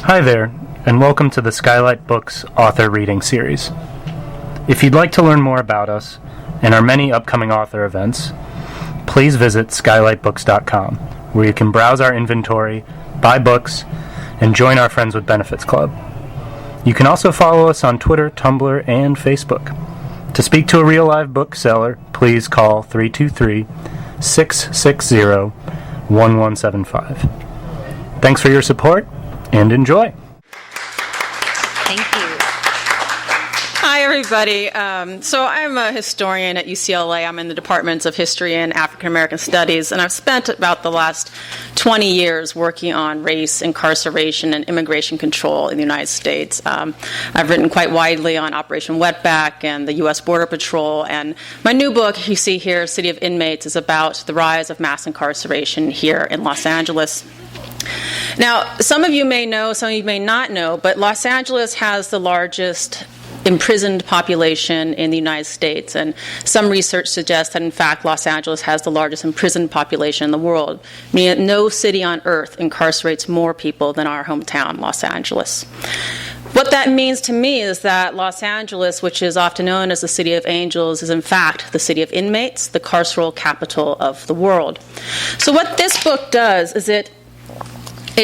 Hi there, and welcome to the Skylight Books author reading series. If you'd like to learn more about us and our many upcoming author events, please visit skylightbooks.com, where you can browse our inventory, buy books, and join our Friends with Benefits Club. You can also follow us on Twitter, Tumblr, and Facebook. To speak to a real live bookseller, please call 323-660-1175. Thanks for your support, and enjoy. Thank you. Hi, everybody. So I'm a historian at UCLA. I'm in the departments of history and African American studies, and I've spent about the last 20 years working on race, incarceration, and immigration control in the United States. I've written quite widely on Operation Wetback and the U.S. Border Patrol, and my new book, you see here, City of Inmates, is about the rise of mass incarceration here in Los Angeles. Now, some of you may know, some of you may not know, but Los Angeles has the largest imprisoned population in the United States, and some research suggests that, in fact, Los Angeles has the largest imprisoned population in the world, meaning that no city on earth incarcerates more people than our hometown, Los Angeles. What that means to me is that Los Angeles, which is often known as the City of Angels, is in fact the city of inmates, the carceral capital of the world. So what this book does is it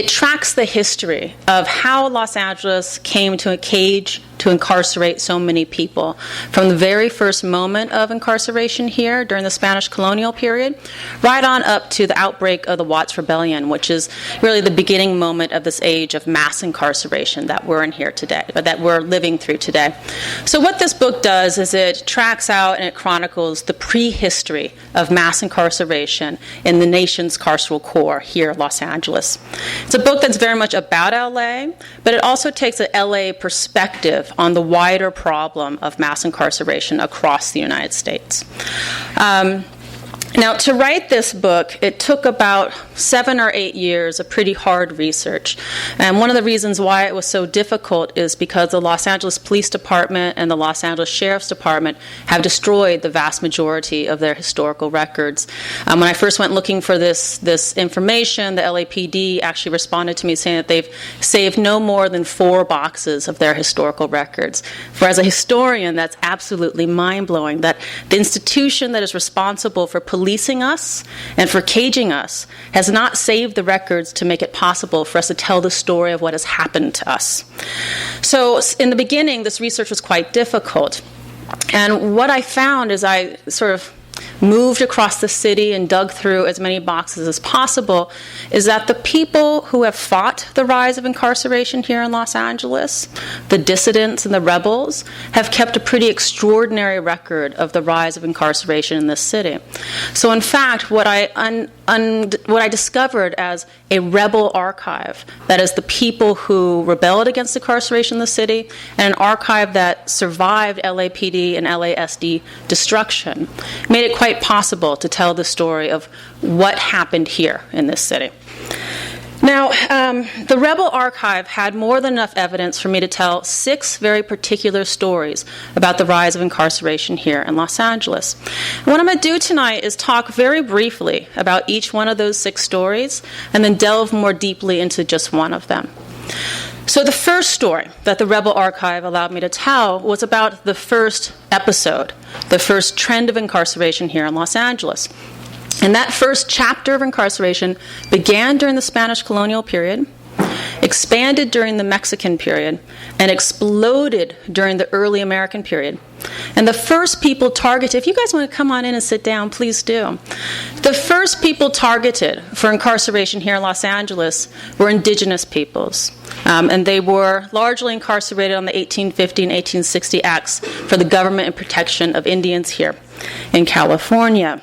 tracks the history of how Los Angeles came to a cage to incarcerate so many people, from the very first moment of incarceration here during the Spanish colonial period, right on up to the outbreak of the Watts Rebellion, which is really the beginning moment of this age of mass incarceration that we're in here today, or that we're living through today. So what this book does is it tracks out and it chronicles the prehistory of mass incarceration in the nation's carceral core here in Los Angeles. It's a book that's very much about LA, but it also takes an LA perspective on the wider problem of mass incarceration across the United States. Now, to write this book, it took about 7 or 8 years of pretty hard research. And one of the reasons why it was so difficult is because the Los Angeles Police Department and the Los Angeles Sheriff's Department have destroyed the vast majority of their historical records. When I first went looking for this information, the LAPD actually responded to me saying that they've saved no more than 4 boxes of their historical records. For as a historian, that's absolutely mind-blowing, that the institution that is responsible for policing us and for caging us has not saved the records to make it possible for us to tell the story of what has happened to us. So in the beginning, this research was quite difficult. And what I found as I sort of moved across the city and dug through as many boxes as possible is that the people who have fought the rise of incarceration here in Los Angeles, the dissidents and the rebels, have kept a pretty extraordinary record of the rise of incarceration in this city. So in fact, what I discovered as a rebel archive, that is the people who rebelled against incarceration in the city, and an archive that survived LAPD and LASD destruction, made it quite possible to tell the story of what happened here in this city. Now, the Rebel Archive had more than enough evidence for me to tell 6 very particular stories about the rise of incarceration here in Los Angeles. And what I'm going to do tonight is talk very briefly about each one of those 6 stories and then delve more deeply into just one of them. So the first story that the Rebel Archive allowed me to tell was about the first episode, the first trend of incarceration here in Los Angeles. And that first chapter of incarceration began during the Spanish colonial period, expanded during the Mexican period, and exploded during the early American period. And the first people targeted, if you guys want to come on in and sit down, please do. The first people targeted for incarceration here in Los Angeles were indigenous peoples. And they were largely incarcerated on the 1850 and 1860 Acts for the government and protection of Indians here in California.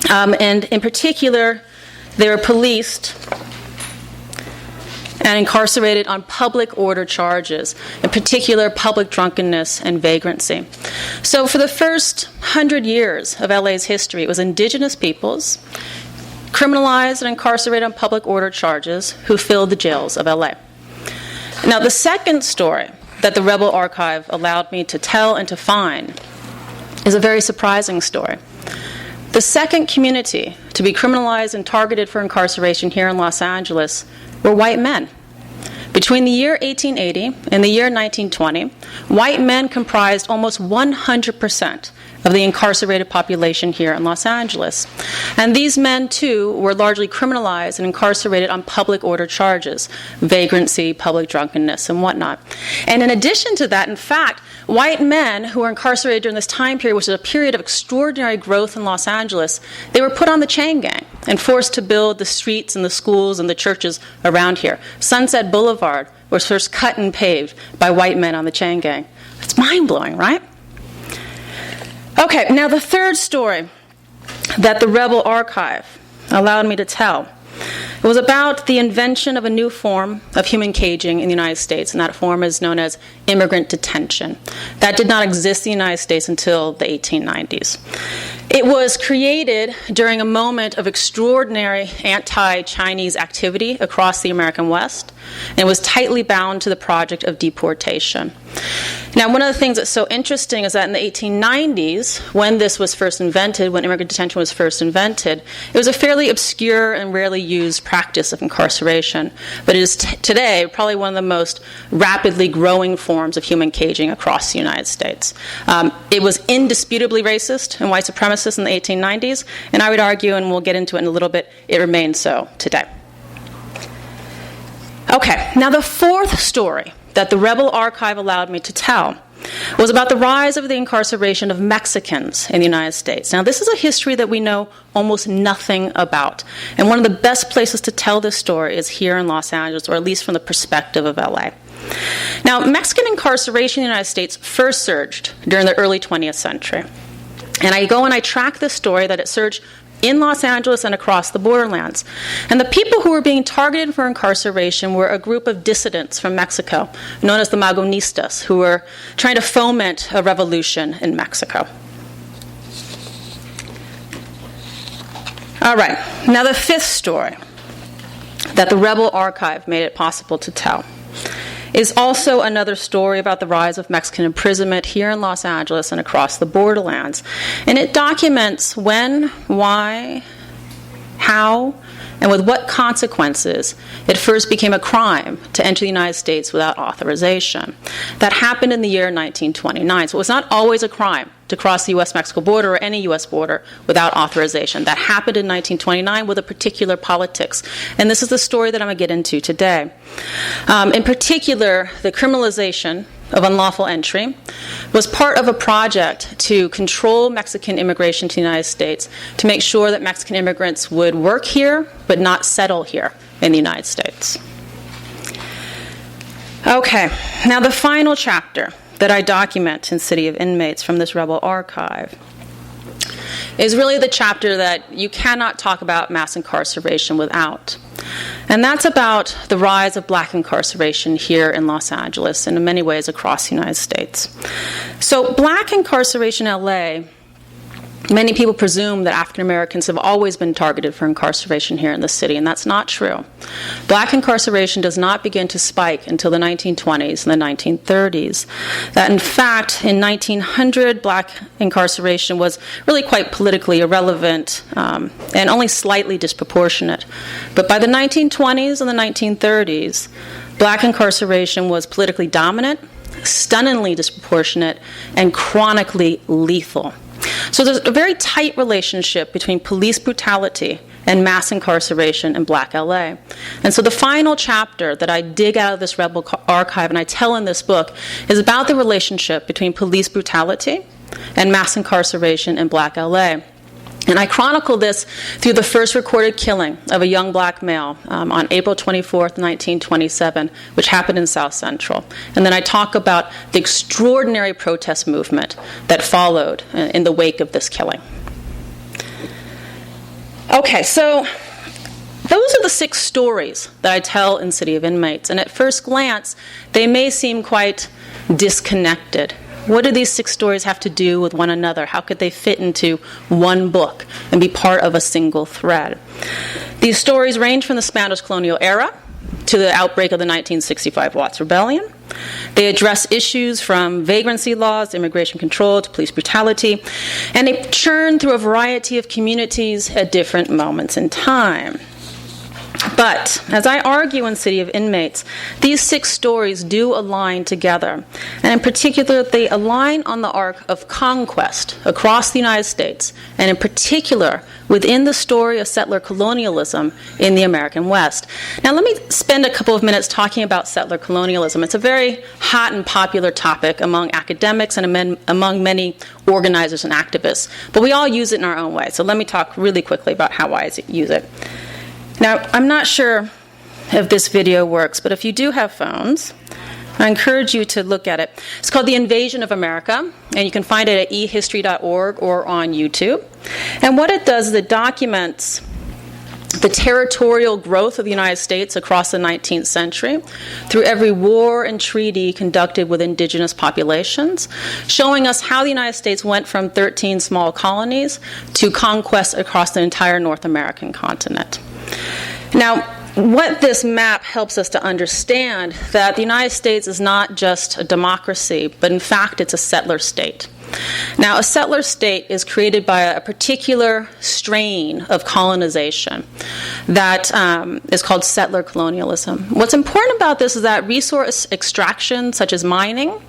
And in particular, they were policed and incarcerated on public order charges, in particular public drunkenness and vagrancy. So for the first 100 years of LA's history, it was indigenous peoples, criminalized and incarcerated on public order charges, who filled the jails of LA. Now, the second story that the Rebel Archive allowed me to tell and to find is a very surprising story. The second community to be criminalized and targeted for incarceration here in Los Angeles were white men. Between the year 1880 and the year 1920, white men comprised almost 100% of the incarcerated population here in Los Angeles. And these men, too, were largely criminalized and incarcerated on public order charges, vagrancy, public drunkenness, and whatnot. And in addition to that, in fact, white men who were incarcerated during this time period, which was a period of extraordinary growth in Los Angeles, they were put on the chain gang and forced to build the streets and the schools and the churches around here. Sunset Boulevard was first cut and paved by white men on the chain gang. It's mind-blowing, right? Okay, now the third story that the Rebel Archive allowed me to tell, it was about the invention of a new form of human caging in the United States, and that form is known as immigrant detention. That did not exist in the United States until the 1890s. It was created during a moment of extraordinary anti-Chinese activity across the American West, and was tightly bound to the project of deportation. Now, one of the things that's so interesting is that in the 1890s, when this was first invented, when immigrant detention was first invented, it was a fairly obscure and rarely used practice of incarceration. But it is today probably one of the most rapidly growing forms of human caging across the United States. It was indisputably racist and white supremacist in the 1890s, and I would argue, and we'll get into it in a little bit, it remains so today. Okay, now the fourth story that the Rebel Archive allowed me to tell was about the rise of the incarceration of Mexicans in the United States. Now, this is a history that we know almost nothing about. And one of the best places to tell this story is here in Los Angeles, or at least from the perspective of LA. Now, Mexican incarceration in the United States first surged during the early 20th century. And I go and I track this story that it surged in Los Angeles and across the borderlands. And the people who were being targeted for incarceration were a group of dissidents from Mexico, known as the Magonistas, who were trying to foment a revolution in Mexico. All right, now the fifth story that the Rebel Archive made it possible to tell is also another story about the rise of Mexican imprisonment here in Los Angeles and across the borderlands. And it documents when, why, how, and with what consequences it first became a crime to enter the United States without authorization. That happened in the year 1929. So it was not always a crime to cross the U.S.-Mexico border or any U.S. border without authorization. That happened in 1929 with a particular politics. And this is the story that I'm going to get into today. In particular, the criminalization of unlawful entry was part of a project to control Mexican immigration to the United States, to make sure that Mexican immigrants would work here but not settle here in the United States. Okay, now the final chapter that I document in City of Inmates from this Rebel Archive is really the chapter that you cannot talk about mass incarceration without. And that's about the rise of black incarceration here in Los Angeles and in many ways across the United States. So black incarceration in LA, many people presume that African Americans have always been targeted for incarceration here in the city, and that's not true. Black incarceration does not begin to spike until the 1920s and the 1930s. That, in fact, in 1900, black incarceration was really quite politically irrelevant and only slightly disproportionate. But by the 1920s and the 1930s, black incarceration was politically dominant, stunningly disproportionate, and chronically lethal. So there's a very tight relationship between police brutality and mass incarceration in black LA. And so the final chapter that I dig out of this Rebel Archive and I tell in this book is about the relationship between police brutality and mass incarceration in black LA. And I chronicle this through the first recorded killing of a young black male on April 24th, 1927, which happened in South Central. And then I talk about the extraordinary protest movement that followed in the wake of this killing. Okay, so those are the 6 stories that I tell in City of Inmates. And at first glance, they may seem quite disconnected. What do these 6 stories have to do with one another? How could they fit into one book and be part of a single thread? These stories range from the Spanish colonial era to the outbreak of the 1965 Watts Rebellion. They address issues from vagrancy laws, immigration control, to police brutality, and they churn through a variety of communities at different moments in time. But, as I argue in City of Inmates, these 6 stories do align together. And in particular, they align on the arc of conquest across the United States, and in particular, within the story of settler colonialism in the American West. Now, let me spend a couple of minutes talking about settler colonialism. It's a very hot and popular topic among academics and among many organizers and activists. But we all use it in our own way. So let me talk really quickly about how I use it. Now, I'm not sure if this video works, but if you do have phones, I encourage you to look at it. It's called The Invasion of America, and you can find it at ehistory.org or on YouTube. And what it does is it documents the territorial growth of the United States across the 19th century through every war and treaty conducted with indigenous populations, showing us how the United States went from 13 small colonies to conquest across the entire North American continent. Now, what this map helps us to understand that the United States is not just a democracy, but in fact it's a settler state. Now, a settler state is created by a particular strain of colonization that is called settler colonialism. What's important about this is that resource extraction, such as mining,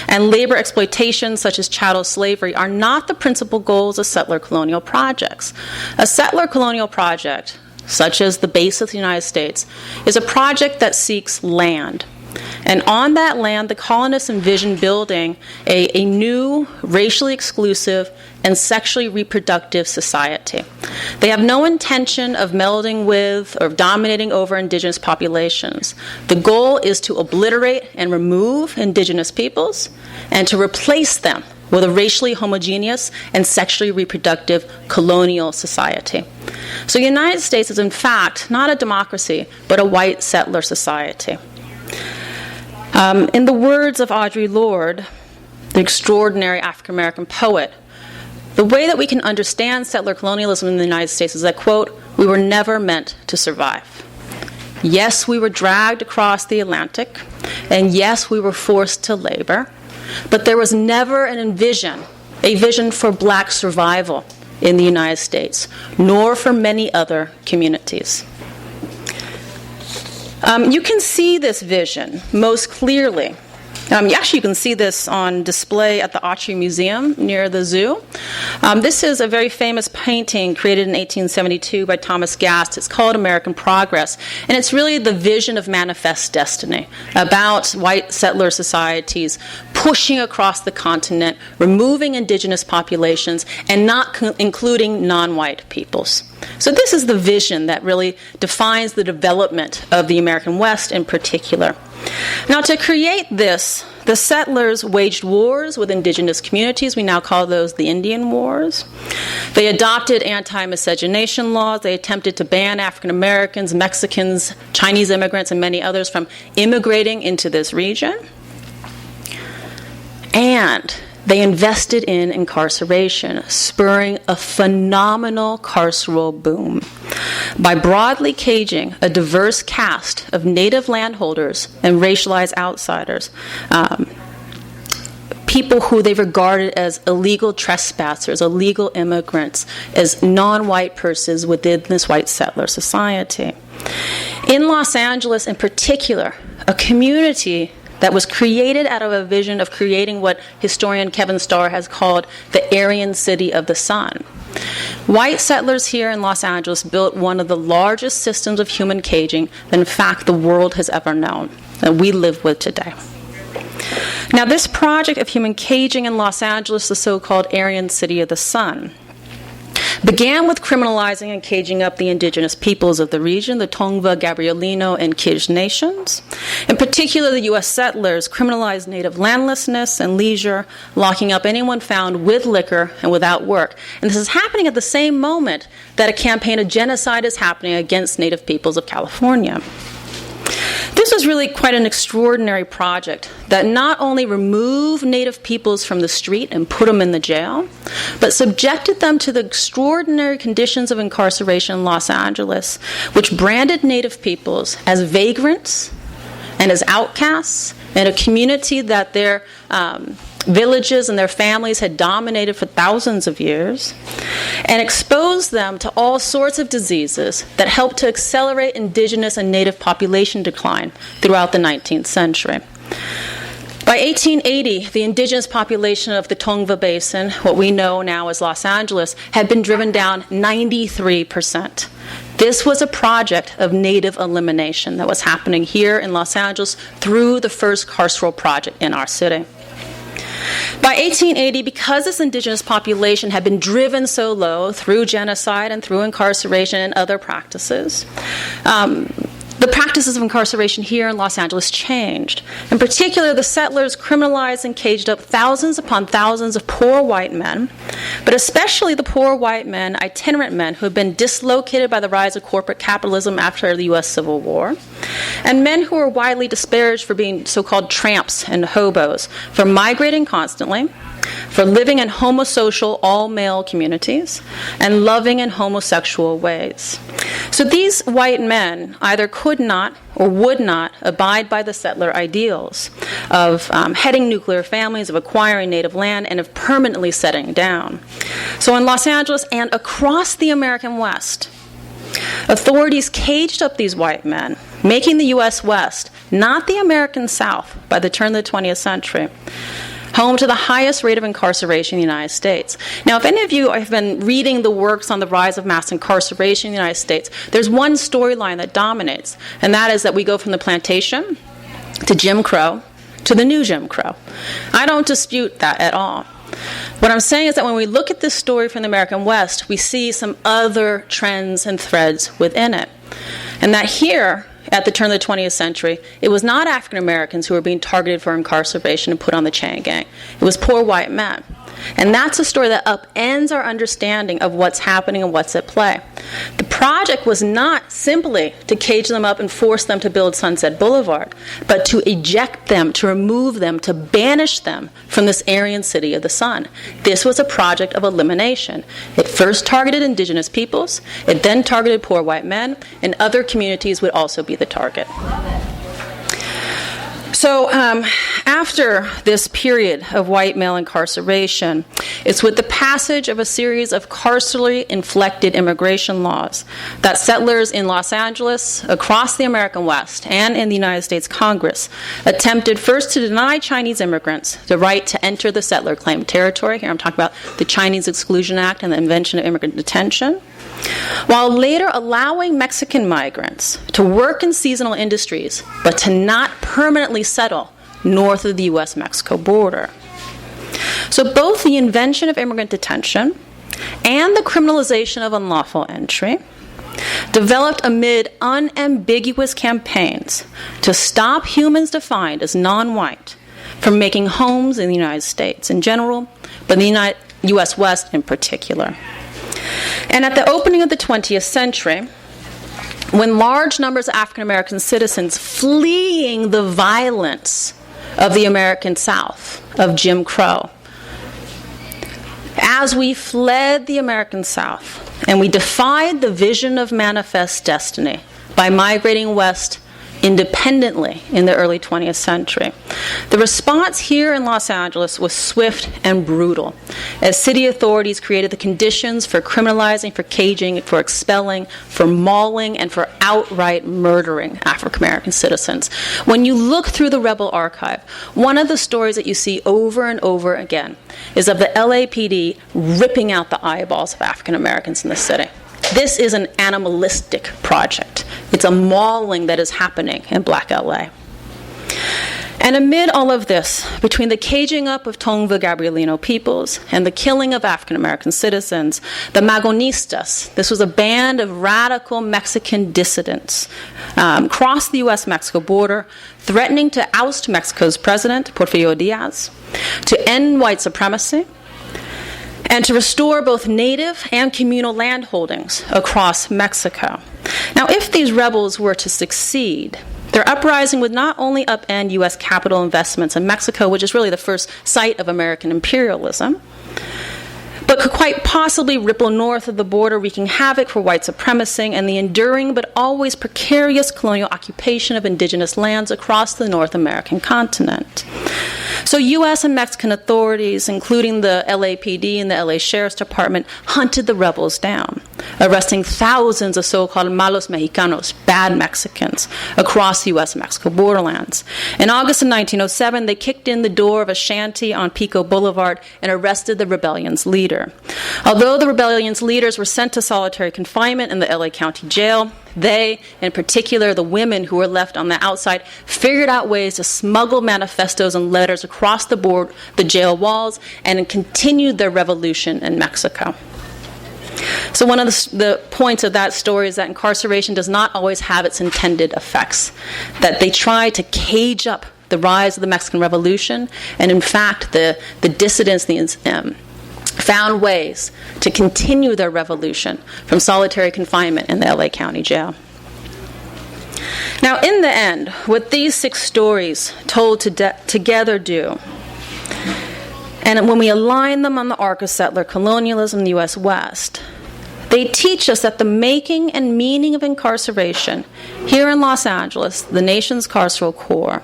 and labor exploitation, such as chattel slavery, are not the principal goals of settler colonial projects. A settler colonial project, such as the base of the United States, is a project that seeks land. And on that land, the colonists envision building a new, racially exclusive, and sexually reproductive society. They have no intention of melding with or dominating over indigenous populations. The goal is to obliterate and remove indigenous peoples and to replace them with a racially homogeneous and sexually reproductive colonial society. So the United States is in fact not a democracy, but a white settler society. In the words of Audre Lorde, the extraordinary African-American poet, the way that we can understand settler colonialism in the United States is that, quote, "We were never meant to survive. Yes, we were dragged across the Atlantic, and yes, we were forced to labor, but there was never a vision for black survival in the United States, nor for many other communities." You can see this vision most clearly. Actually, you can see this on display at the Autry Museum near the zoo. This is a very famous painting created in 1872 by Thomas Gast. It's called American Progress, and it's really the vision of manifest destiny about white settler societies pushing across the continent, removing indigenous populations, and not including non-white peoples. So this is the vision that really defines the development of the American West in particular. Now, to create this, the settlers waged wars with indigenous communities. We now call those the Indian Wars. They adopted anti-miscegenation laws. They attempted to ban African Americans, Mexicans, Chinese immigrants, and many others from immigrating into this region. And they invested in incarceration, spurring a phenomenal carceral boom by broadly caging a diverse cast of native landholders and racialized outsiders, people who they regarded as illegal trespassers, illegal immigrants, as non-white persons within this white settler society. In Los Angeles in particular, a community that was created out of a vision of creating what historian Kevin Starr has called the Aryan City of the Sun. White settlers here in Los Angeles built one of the largest systems of human caging that, in fact, the world has ever known, that we live with today. Now, this project of human caging in Los Angeles, the so-called Aryan City of the Sun, began with criminalizing and caging up the indigenous peoples of the region, the Tongva, Gabrielino, and Kij nations. In particular, the U.S. settlers criminalized native landlessness and leisure, locking up anyone found with liquor and without work. And this is happening at the same moment that a campaign of genocide is happening against native peoples of California. This was really quite an extraordinary project that not only removed native peoples from the street and put them in the jail, but subjected them to the extraordinary conditions of incarceration in Los Angeles, which branded native peoples as vagrants and as outcasts, and a community that their villages and their families had dominated for thousands of years, and exposed them to all sorts of diseases that helped to accelerate indigenous and native population decline throughout the 19th century. By 1880, the indigenous population of the Tongva Basin, what we know now as Los Angeles, had been driven down 93%. This was a project of native elimination that was happening here in Los Angeles through the first carceral project in our city. By 1880, because this indigenous population had been driven so low through genocide and through incarceration and other practices, the practices of incarceration here in Los Angeles changed. In particular, the settlers criminalized and caged up thousands upon thousands of poor white men, but especially the poor white men, itinerant men, who had been dislocated by the rise of corporate capitalism after the U.S. Civil War, and men who were widely disparaged for being so-called tramps and hobos, for migrating constantly, for living in homosocial, all-male communities, and loving in homosexual ways. So these white men either could not or would not abide by the settler ideals of heading nuclear families, of acquiring native land, and of permanently settling down. So in Los Angeles and across the American West, authorities caged up these white men, making the U.S. West, not the American South, by the turn of the 20th century, home to the highest rate of incarceration in the United States. Now, if any of you have been reading the works on the rise of mass incarceration in the United States, there's one storyline that dominates, and that is that we go from the plantation to Jim Crow to the new Jim Crow. I don't dispute that at all. What I'm saying is that when we look at this story from the American West, we see some other trends and threads within it. And that here, at the turn of the 20th century, it was not African Americans who were being targeted for incarceration and put on the chain gang. It was poor white men. And that's a story that upends our understanding of what's happening and what's at play. The project was not simply to cage them up and force them to build Sunset Boulevard, but to eject them, to remove them, to banish them from this Aryan city of the sun. This was a project of elimination. It first targeted indigenous peoples, it then targeted poor white men, and other communities would also be the target. So after this period of white male incarceration, it's with the passage of a series of carcerally inflected immigration laws that settlers in Los Angeles, across the American West, and in the United States Congress attempted first to deny Chinese immigrants the right to enter the settler-claimed territory. Here I'm talking about the Chinese Exclusion Act and the invention of immigrant detention, while later allowing Mexican migrants to work in seasonal industries, but to not permanently settle north of the U.S.-Mexico border. So both the invention of immigrant detention and the criminalization of unlawful entry developed amid unambiguous campaigns to stop humans defined as non-white from making homes in the United States in general, but in the U.S. West in particular. And at the opening of the 20th century, when large numbers of African American citizens fleeing the violence of the American South, of Jim Crow, as we fled the American South and we defied the vision of manifest destiny by migrating west independently in the early 20th century, the response here in Los Angeles was swift and brutal, as city authorities created the conditions for criminalizing, for caging, for expelling, for mauling, and for outright murdering African American citizens. When you look through the rebel archive, one of the stories that you see over and over again is of the LAPD ripping out the eyeballs of African Americans in the city. This is an animalistic project. It's a mauling that is happening in Black LA. And amid all of this, between the caging up of Tongva Gabrielino peoples and the killing of African American citizens, the Magonistas, this was a band of radical Mexican dissidents, crossed the U.S.-Mexico border, threatening to oust Mexico's president, Porfirio Diaz, to end white supremacy, and to restore both native and communal land holdings across Mexico. Now, if these rebels were to succeed, their uprising would not only upend U.S. capital investments in Mexico, which is really the first site of American imperialism, but could quite possibly ripple north of the border, wreaking havoc for white supremacy and the enduring but always precarious colonial occupation of indigenous lands across the North American continent. So U.S. and Mexican authorities, including the LAPD and the LA Sheriff's Department, hunted the rebels down, arresting thousands of so-called malos mexicanos, bad Mexicans, across the U.S. and Mexico borderlands. In August of 1907, they kicked in the door of a shanty on Pico Boulevard and arrested the rebellion's leader. Although the rebellion's leaders were sent to solitary confinement in the LA County Jail, they, in particular the women who were left on the outside, figured out ways to smuggle manifestos and letters across the jail walls and continued their revolution in Mexico. So one of the points of that story is that incarceration does not always have its intended effects, that they try to cage up the rise of the Mexican Revolution, and in fact the dissidents, found ways to continue their revolution from solitary confinement in the LA County Jail. Now, in the end, what these 6 stories told together do, and when we align them on the arc of settler colonialism in the U.S. West, they teach us that the making and meaning of incarceration here in Los Angeles, the nation's carceral core,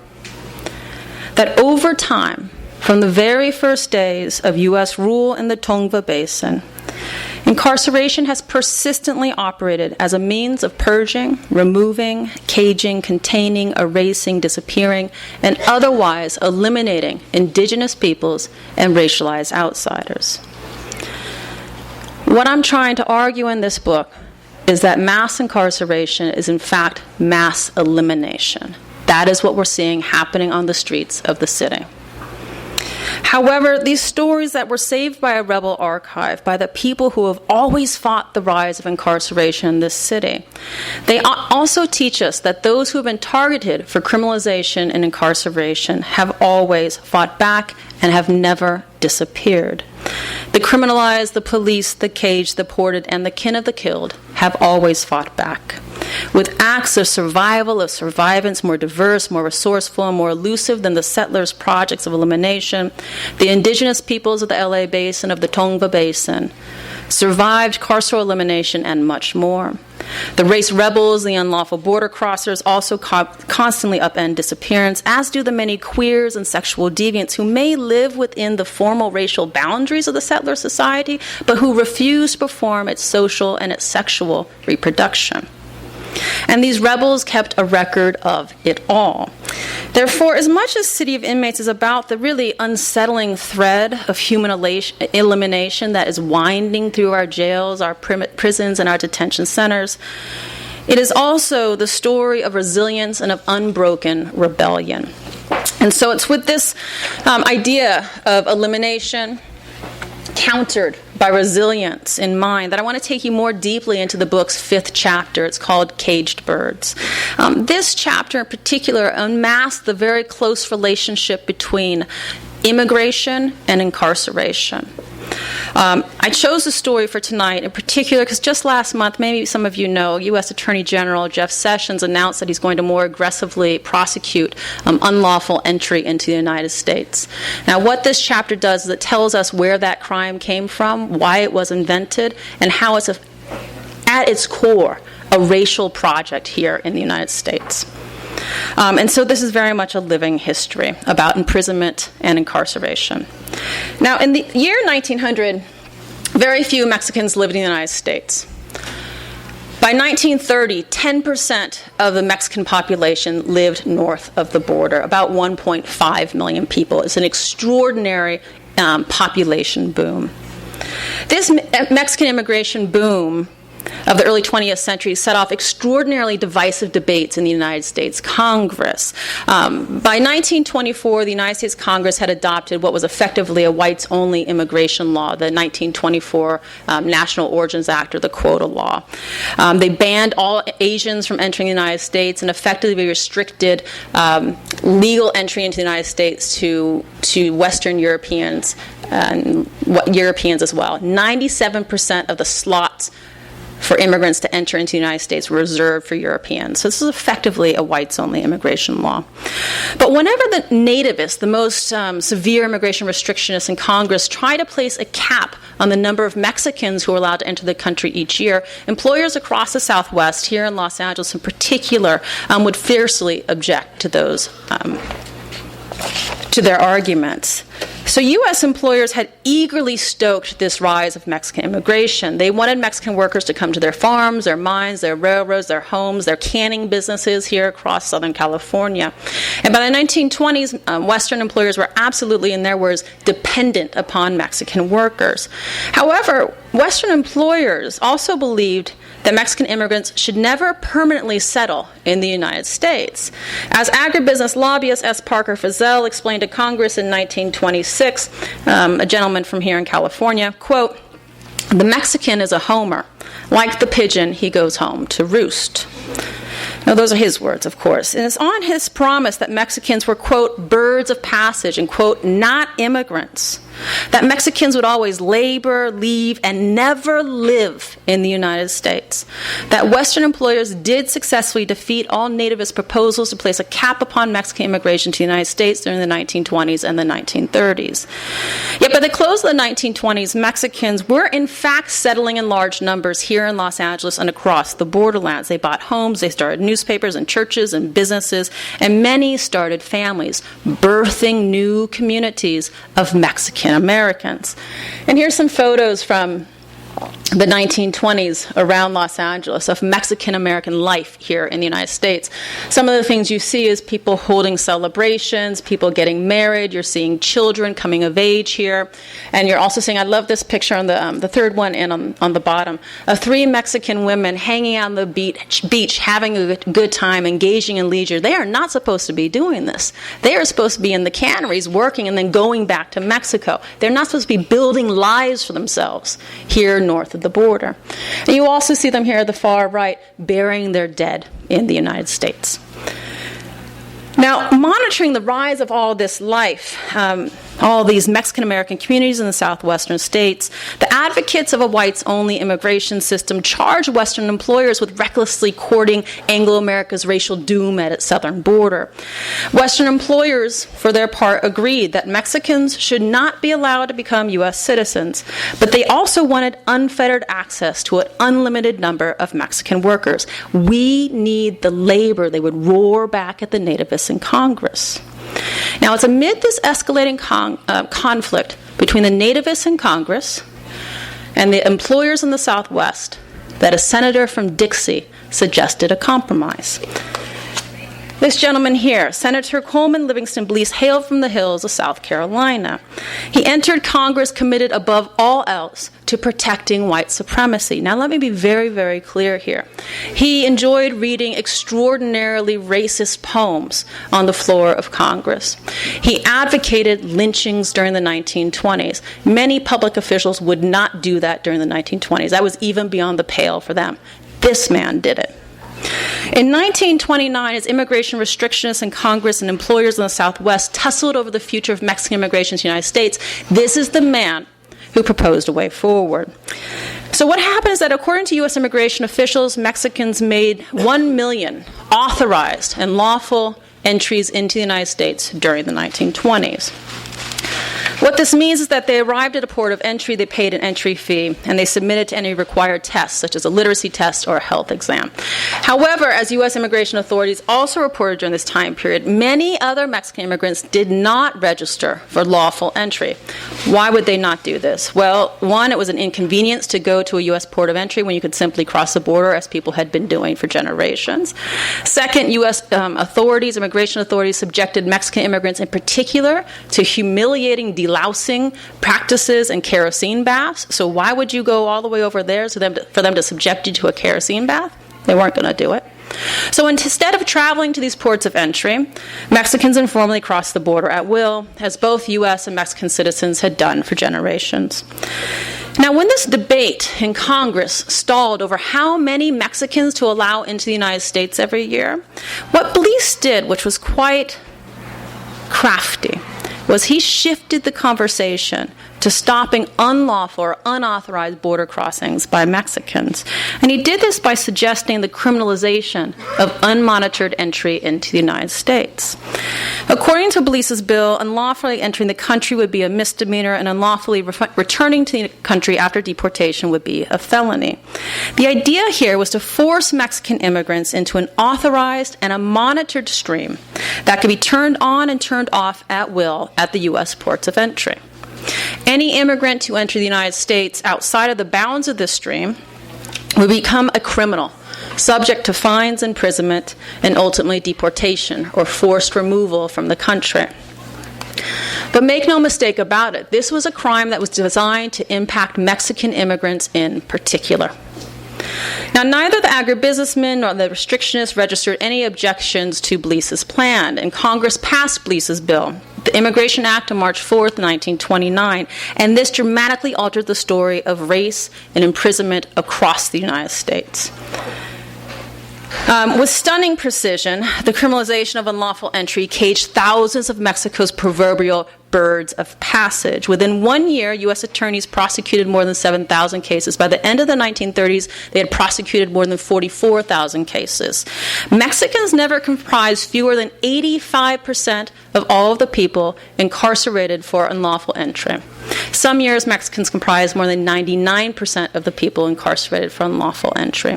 that over time, from the very first days of U.S. rule in the Tongva Basin, incarceration has persistently operated as a means of purging, removing, caging, containing, erasing, disappearing, and otherwise eliminating indigenous peoples and racialized outsiders. What I'm trying to argue in this book is that mass incarceration is in fact mass elimination. That is what we're seeing happening on the streets of the city. However, these stories that were saved by a rebel archive, by the people who have always fought the rise of incarceration in this city, they also teach us that those who have been targeted for criminalization and incarceration have always fought back and have never disappeared. The criminalized, the police, the caged, the ported, and the kin of the killed have always fought back, with acts of survival, of survivance more diverse, more resourceful, and more elusive than the settlers' projects of elimination. The indigenous peoples of the LA Basin, of the Tongva Basin, survived carceral elimination and much more. The race rebels, the unlawful border crossers, also constantly upend disappearance, as do the many queers and sexual deviants who may live within the formal racial boundaries of the settler society, but who refuse to perform its social and its sexual reproduction. And these rebels kept a record of it all. Therefore, as much as City of Inmates is about the really unsettling thread of human elimination that is winding through our jails, our prisons, and our detention centers, it is also the story of resilience and of unbroken rebellion. And so it's with this idea of elimination countered by resilience in mind that I want to take you more deeply into the book's 5th chapter. It's called Caged Birds. This chapter in particular unmasks the very close relationship between immigration and incarceration. I chose the story for tonight in particular because just last month, maybe some of you know, U.S. Attorney General Jeff Sessions announced that he's going to more aggressively prosecute unlawful entry into the United States. Now, what this chapter does is it tells us where that crime came from, why it was invented, and how it's at its core a racial project here in the United States. And so this is very much a living history about imprisonment and incarceration. Now, in the year 1900, very few Mexicans lived in the United States. By 1930, 10% of the Mexican population lived north of the border, about 1.5 million people. It's an extraordinary population boom. This Mexican immigration boom of the early 20th century set off extraordinarily divisive debates in the United States Congress. By 1924, the United States Congress had adopted what was effectively a whites-only immigration law, the 1924 National Origins Act, or the Quota Law. They banned all Asians from entering the United States and effectively restricted legal entry into the United States to Western Europeans and Europeans as well. 97% of the slots for immigrants to enter into the United States were reserved for Europeans. So this is effectively a whites-only immigration law. But whenever the nativists, the most severe immigration restrictionists in Congress, try to place a cap on the number of Mexicans who are allowed to enter the country each year, employers across the Southwest, here in Los Angeles in particular, would fiercely object to those to their arguments. So U.S. employers had eagerly stoked this rise of Mexican immigration. They wanted Mexican workers to come to their farms, their mines, their railroads, their homes, their canning businesses here across Southern California. And by the 1920s, Western employers were absolutely, in their words, dependent upon Mexican workers. However, Western employers also believed that Mexican immigrants should never permanently settle in the United States. As agribusiness lobbyist S. Parker Fazell explained to Congress in 1926, a gentleman from here in California, quote, "The Mexican is a homer. Like the pigeon, he goes home to roost." Now, those are his words, of course. And it's on his promise that Mexicans were, quote, birds of passage and, quote, not immigrants. That Mexicans would always labor, leave, and never live in the United States. That Western employers did successfully defeat all nativist proposals to place a cap upon Mexican immigration to the United States during the 1920s and the 1930s. Yet by the close of the 1920s, Mexicans were in fact settling in large numbers here in Los Angeles and across the borderlands. They bought homes, they started newspapers and churches and businesses, and many started families, birthing new communities of Mexican Americans. And here's some photos from the 1920s around Los Angeles of Mexican-American life here in the United States. Some of the things you see is people holding celebrations, people getting married, you're seeing children coming of age here, and you're also seeing, I love this picture on the third one and on the bottom, of 3 Mexican women hanging out on the beach, having a good time, engaging in leisure. They are not supposed to be doing this. They are supposed to be in the canneries working and then going back to Mexico. They're not supposed to be building lives for themselves here north of the border. And you also see them here at the far right burying their dead in the United States. Now, monitoring the rise of all this life, all these Mexican-American communities in the southwestern states, the advocates of a whites-only immigration system charged Western employers with recklessly courting Anglo-America's racial doom at its southern border. Western employers, for their part, agreed that Mexicans should not be allowed to become U.S. citizens, but they also wanted unfettered access to an unlimited number of Mexican workers. "We need the labor," they would roar back at the nativists in Congress. Now, it's amid this escalating conflict between the nativists in Congress and the employers in the Southwest that a senator from Dixie suggested a compromise. This gentleman here, Senator Coleman Livingston Blease, hailed from the hills of South Carolina. He entered Congress committed above all else to protecting white supremacy. Now, let me be very, very clear here. He enjoyed reading extraordinarily racist poems on the floor of Congress. He advocated lynchings during the 1920s. Many public officials would not do that during the 1920s. That was even beyond the pale for them. This man did it. In 1929, as immigration restrictionists in Congress and employers in the Southwest tussled over the future of Mexican immigration to the United States, this is the man who proposed a way forward. So what happened is that according to U.S. immigration officials, Mexicans made 1 million authorized and lawful entries into the United States during the 1920s. What this means is that they arrived at a port of entry, they paid an entry fee, and they submitted to any required tests, such as a literacy test or a health exam. However, as U.S. immigration authorities also reported during this time period, many other Mexican immigrants did not register for lawful entry. Why would they not do this? Well, one, it was an inconvenience to go to a U.S. port of entry when you could simply cross the border, as people had been doing for generations. Second, U.S. immigration authorities subjected Mexican immigrants in particular to humiliating delousing practices and kerosene baths. So why would you go all the way over there for them to subject you to a kerosene bath? They weren't going to do it. So instead of traveling to these ports of entry, Mexicans informally crossed the border at will, as both U.S. and Mexican citizens had done for generations. Now, when this debate in Congress stalled over how many Mexicans to allow into the United States every year, what Blease did, which was quite crafty, was he shifted the conversation to stopping unlawful or unauthorized border crossings by Mexicans. And he did this by suggesting the criminalization of unmonitored entry into the United States. According to Belize's bill, unlawfully entering the country would be a misdemeanor, and unlawfully returning to the country after deportation would be a felony. The idea here was to force Mexican immigrants into an authorized and a monitored stream that could be turned on and turned off at will at the U.S. ports of entry. Any immigrant to enter the United States outside of the bounds of this stream would become a criminal, subject to fines, imprisonment, and ultimately deportation or forced removal from the country. But make no mistake about it, this was a crime that was designed to impact Mexican immigrants in particular. Now, neither the agribusinessmen nor the restrictionists registered any objections to Belize's plan, and Congress passed Belize's bill, the Immigration Act, on March 4th, 1929, and this dramatically altered the story of race and imprisonment across the United States. With stunning precision, the criminalization of unlawful entry caged thousands of Mexico's proverbial birds of passage. Within 1 year, U.S. attorneys prosecuted more than 7,000 cases. By the end of the 1930s, they had prosecuted more than 44,000 cases. Mexicans never comprised fewer than 85% of all of the people incarcerated for unlawful entry. Some years, Mexicans comprised more than 99% of the people incarcerated for unlawful entry.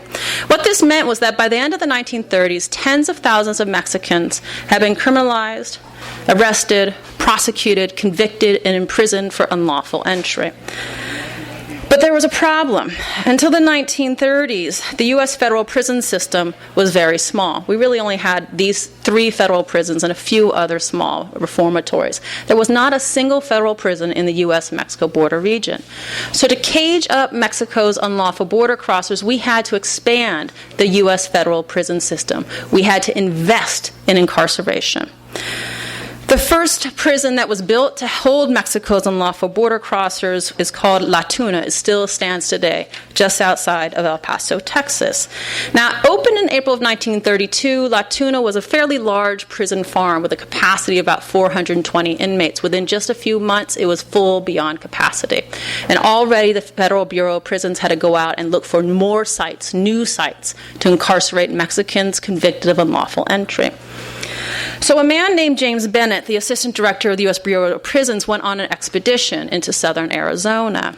What this meant was that by the end of the 1930s, tens of thousands of Mexicans had been criminalized, arrested, prosecuted, convicted, and imprisoned for unlawful entry. But there was a problem. Until the 1930s, the U.S. federal prison system was very small. We really only had these 3 federal prisons and a few other small reformatories. There was not a single federal prison in the U.S.-Mexico border region. So to cage up Mexico's unlawful border crossers, we had to expand the U.S. federal prison system. We had to invest in incarceration. The first prison that was built to hold Mexico's unlawful border crossers is called La Tuna. It still stands today, just outside of El Paso, Texas. Now, opened in April of 1932, La Tuna was a fairly large prison farm with a capacity of about 420 inmates. Within just a few months, it was full beyond capacity. And already the Federal Bureau of Prisons had to go out and look for more sites, new sites, to incarcerate Mexicans convicted of unlawful entry. So a man named James Bennett, the assistant director of the U.S. Bureau of Prisons, went on an expedition into southern Arizona.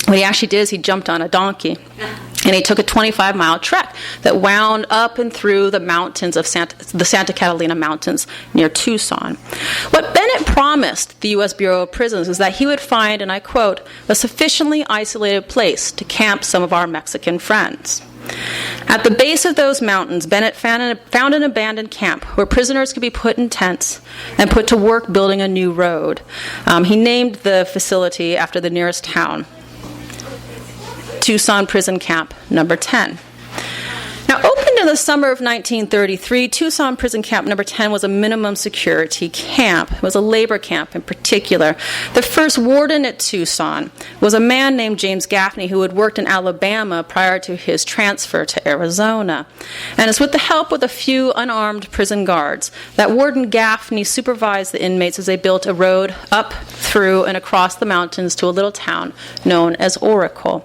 What he actually did is he jumped on a donkey, and he took a 25-mile trek that wound up and through the mountains of the Santa Catalina Mountains near Tucson. What Bennett promised the U.S. Bureau of Prisons was that he would find, and I quote, a sufficiently isolated place to camp some of our Mexican friends. At the base of those mountains, Bennett found an abandoned camp where prisoners could be put in tents and put to work building a new road. He named the facility after the nearest town, Tucson Prison Camp Number 10. Now, opened in the summer of 1933, Tucson Prison Camp Number 10 was a minimum security camp. It was a labor camp in particular. The first warden at Tucson was a man named James Gaffney who had worked in Alabama prior to his transfer to Arizona. And it's with the help of a few unarmed prison guards that Warden Gaffney supervised the inmates as they built a road up, through, and across the mountains to a little town known as Oracle.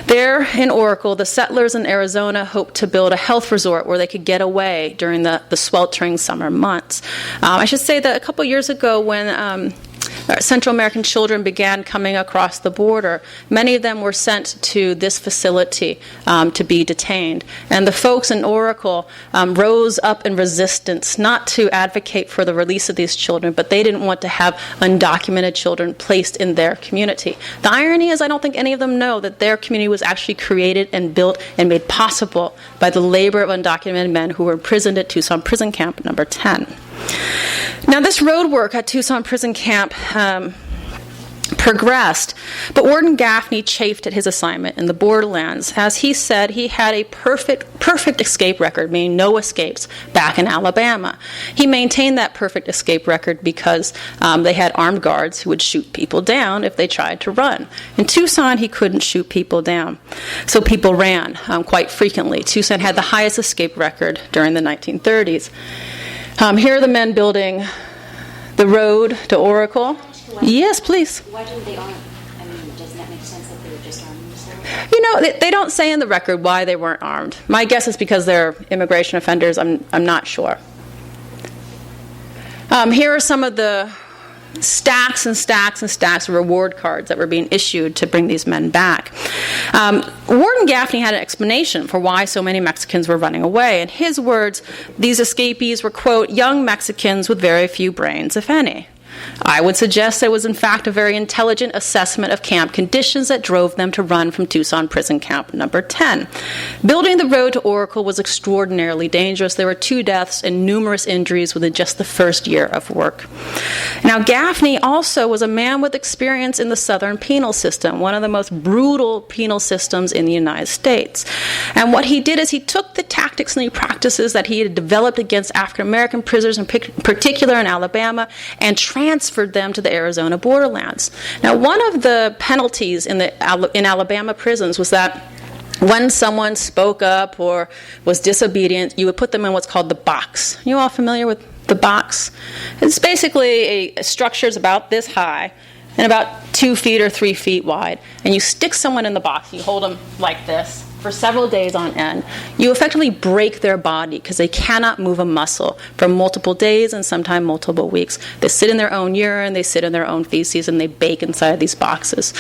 There in Oracle, the settlers in Arizona hoped to build a health resort where they could get away during the sweltering summer months. I should say that a couple years ago when Central American children began coming across the border, many of them were sent to this facility to be detained. And the folks in Oracle rose up in resistance, not to advocate for the release of these children, but they didn't want to have undocumented children placed in their community. The irony is I don't think any of them know that their community was actually created and built and made possible by the labor of undocumented men who were imprisoned at Tucson Prison Camp Number 10. Now, this road work at Tucson Prison Camp progressed, but Warden Gaffney chafed at his assignment in the borderlands. As he said, he had a perfect escape record, meaning no escapes, back in Alabama. He maintained that perfect escape record because they had armed guards who would shoot people down if they tried to run. In Tucson, he couldn't shoot people down, so people ran quite frequently. Tucson had the highest escape record during the 1930s. Here are the men building the road to Oracle. Yes, please. Why didn't they arm? I mean, doesn't that make sense that they were just arming themselves? You know, they don't say in the record why they weren't armed. My guess is because they're immigration offenders. I'm not sure. Here are some of the stacks and stacks and stacks of reward cards that were being issued to bring these men back. Warden Gaffney had an explanation for why so many Mexicans were running away. In his words, these escapees were, quote, young Mexicans with very few brains, if any. I would suggest it was in fact a very intelligent assessment of camp conditions that drove them to run from Tucson prison camp number 10. Building the road to Oracle was extraordinarily dangerous. There were 2 deaths and numerous injuries within just the first year of work. Now, Gaffney also was a man with experience in the Southern penal system, one of the most brutal penal systems in the United States. And what he did is he took the tactics and the practices that he had developed against African American prisoners, in particular in Alabama, and transferred them to the Arizona borderlands. Now, one of the penalties in Alabama prisons was that when someone spoke up or was disobedient, you would put them in what's called the box. You all familiar with the box? It's basically a structure is about this high and about 2 feet or 3 feet wide, and you stick someone in the box. You hold them like this for several days on end. You effectively break their body because they cannot move a muscle for multiple days and sometimes multiple weeks. They sit in their own urine, they sit in their own feces, and they bake inside these boxes.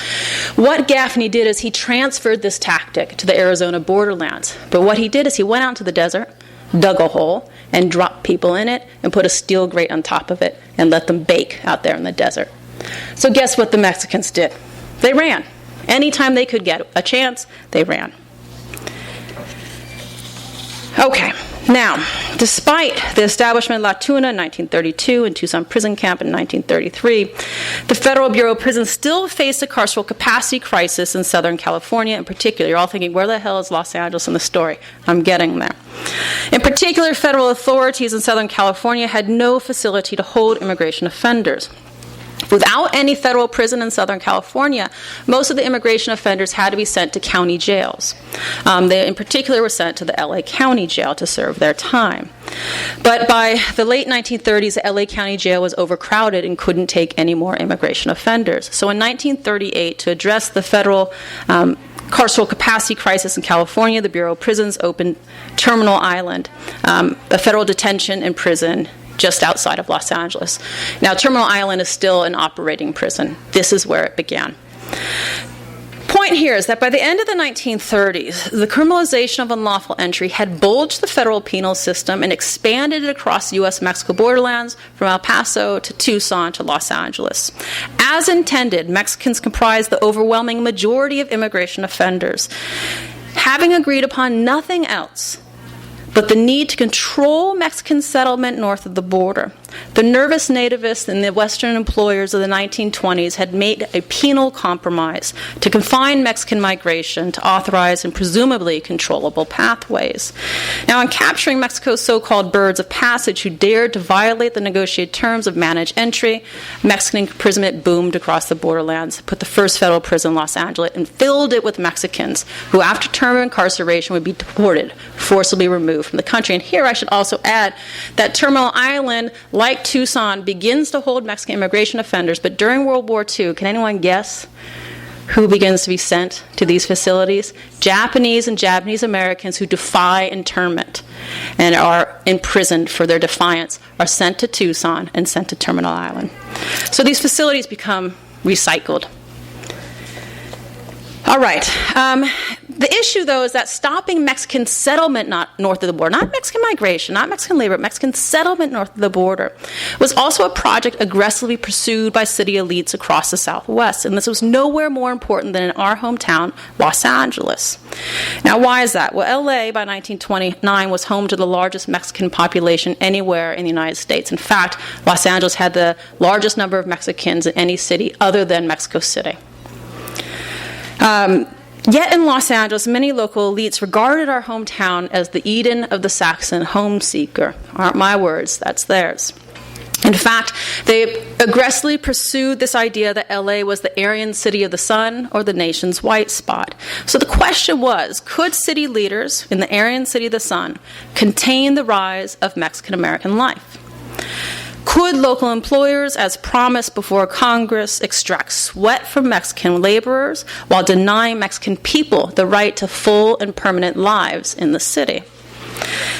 What Gaffney did is he transferred this tactic to the Arizona borderlands. But what he did is he went out to the desert, dug a hole, and dropped people in it and put a steel grate on top of it and let them bake out there in the desert. So guess what the Mexicans did? They ran. Anytime they could get a chance, they ran. Okay, now, despite the establishment of La Tuna in 1932 and Tucson Prison Camp in 1933, the Federal Bureau of Prisons still faced a carceral capacity crisis in Southern California in particular. You're all thinking, where the hell is Los Angeles in the story? I'm getting there. In particular, federal authorities in Southern California had no facility to hold immigration offenders. Without any federal prison in Southern California, most of the immigration offenders had to be sent to county jails. They, in particular, were sent to the LA County Jail to serve their time. But by the late 1930s, the LA County Jail was overcrowded and couldn't take any more immigration offenders. So in 1938, to address the federal carceral capacity crisis in California, the Bureau of Prisons opened Terminal Island, a federal detention and prison just outside of Los Angeles. Now, Terminal Island is still an operating prison. This is where it began. Point here is that by the end of the 1930s, the criminalization of unlawful entry had bulged the federal penal system and expanded it across the U.S.-Mexico borderlands from El Paso to Tucson to Los Angeles. As intended, Mexicans comprised the overwhelming majority of immigration offenders, having agreed upon nothing else but the need to control Mexican settlement north of the border. The nervous nativists and the Western employers of the 1920s had made a penal compromise to confine Mexican migration to authorized and presumably controllable pathways. Now, in capturing Mexico's so-called birds of passage who dared to violate the negotiated terms of managed entry, Mexican imprisonment boomed across the borderlands, put the first federal prison in Los Angeles, and filled it with Mexicans who, after term of incarceration, would be deported, forcibly removed from the country. And here I should also add that Terminal Island, like Tucson, begins to hold Mexican immigration offenders, but during World War II, can anyone guess who begins to be sent to these facilities? Japanese and Japanese Americans who defy internment and are imprisoned for their defiance are sent to Tucson and sent to Terminal Island. So these facilities become recycled. All right. The issue, though, is that stopping Mexican settlement north of the border, not Mexican migration, not Mexican labor, but Mexican settlement north of the border, was also a project aggressively pursued by city elites across the Southwest. And this was nowhere more important than in our hometown, Los Angeles. Now, why is that? Well, LA by 1929 was home to the largest Mexican population anywhere in the United States. In fact, Los Angeles had the largest number of Mexicans in any city other than Mexico City. Yet in Los Angeles, many local elites regarded our hometown as the Eden of the Saxon home seeker. Aren't my words, that's theirs. In fact, they aggressively pursued this idea that LA was the Aryan city of the sun or the nation's white spot. So the question was, could city leaders in the Aryan city of the sun contain the rise of Mexican American life? Could local employers, as promised before Congress, extract sweat from Mexican laborers while denying Mexican people the right to full and permanent lives in the city?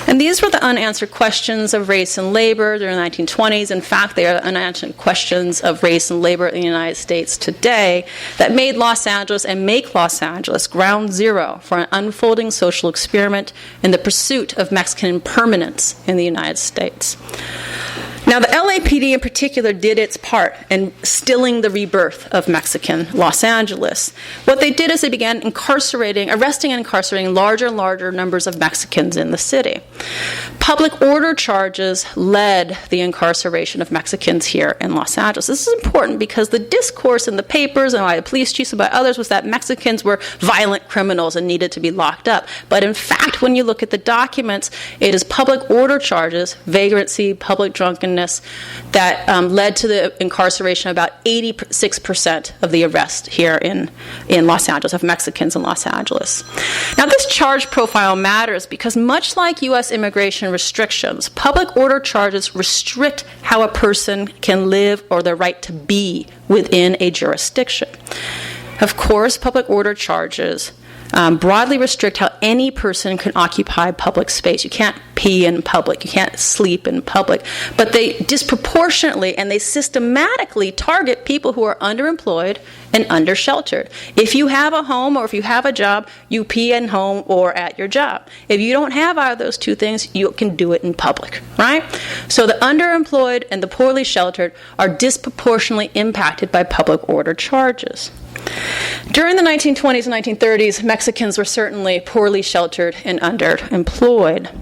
And these were the unanswered questions of race and labor during the 1920s. In fact, they are unanswered questions of race and labor in the United States today that made Los Angeles and make Los Angeles ground zero for an unfolding social experiment in the pursuit of Mexican permanence in the United States. Now, the LAPD in particular did its part in stilling the rebirth of Mexican Los Angeles. What they did is they began arresting and incarcerating larger and larger numbers of Mexicans in the city. Public order charges led the incarceration of Mexicans here in Los Angeles. This is important because the discourse in the papers and by the police chiefs and by others was that Mexicans were violent criminals and needed to be locked up. But in fact, when you look at the documents, it is public order charges, vagrancy, public drunkenness, that led to the incarceration of about 86% of the arrests here in Los Angeles, of Mexicans in Los Angeles. Now, this charge profile matters because much like U.S. immigration restrictions, public order charges restrict how a person can live or their right to be within a jurisdiction. Of course, public order charges broadly restrict how any person can occupy public space. You can't pee in public. You can't sleep in public. But they disproportionately and they systematically target people who are underemployed and undersheltered. If you have a home or if you have a job, you pee in home or at your job. If you don't have either of those two things, you can do it in public, right? So the underemployed and the poorly sheltered are disproportionately impacted by public order charges. During the 1920s and 1930s, Mexicans were certainly poorly sheltered and underemployed.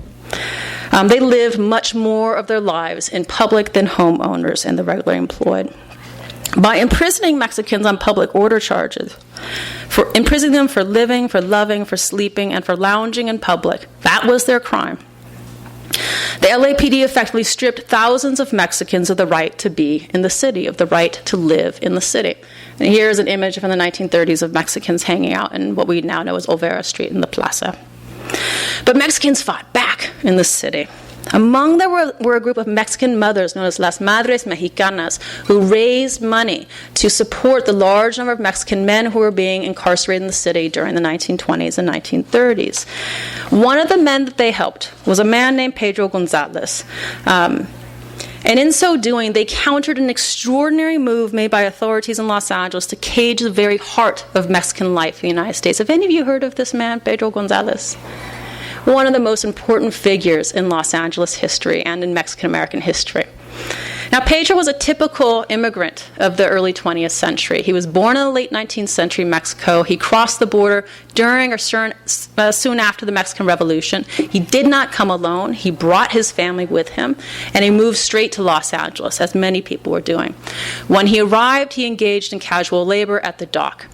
They lived much more of their lives in public than homeowners and the regularly employed. By imprisoning Mexicans on public order charges, for imprisoning them for living, for loving, for sleeping, and for lounging in public, that was their crime. The LAPD effectively stripped thousands of Mexicans of the right to be in the city, of the right to live in the city. And here's an image from the 1930s of Mexicans hanging out in what we now know as Olvera Street in the plaza. But Mexicans fought back in the city. Among them were a group of Mexican mothers known as Las Madres Mexicanas who raised money to support the large number of Mexican men who were being incarcerated in the city during the 1920s and 1930s. One of the men that they helped was a man named Pedro Gonzalez. And in so doing, they countered an extraordinary move made by authorities in Los Angeles to cage the very heart of Mexican life in the United States. Have any of you heard of this man, Pedro Gonzalez? One of the most important figures in Los Angeles history and in Mexican-American history. Now, Pedro was a typical immigrant of the early 20th century. He was born in the late 19th century Mexico. He crossed the border during or soon after the Mexican Revolution. He did not come alone. He brought his family with him, and he moved straight to Los Angeles, as many people were doing. When he arrived, he engaged in casual labor at the dock.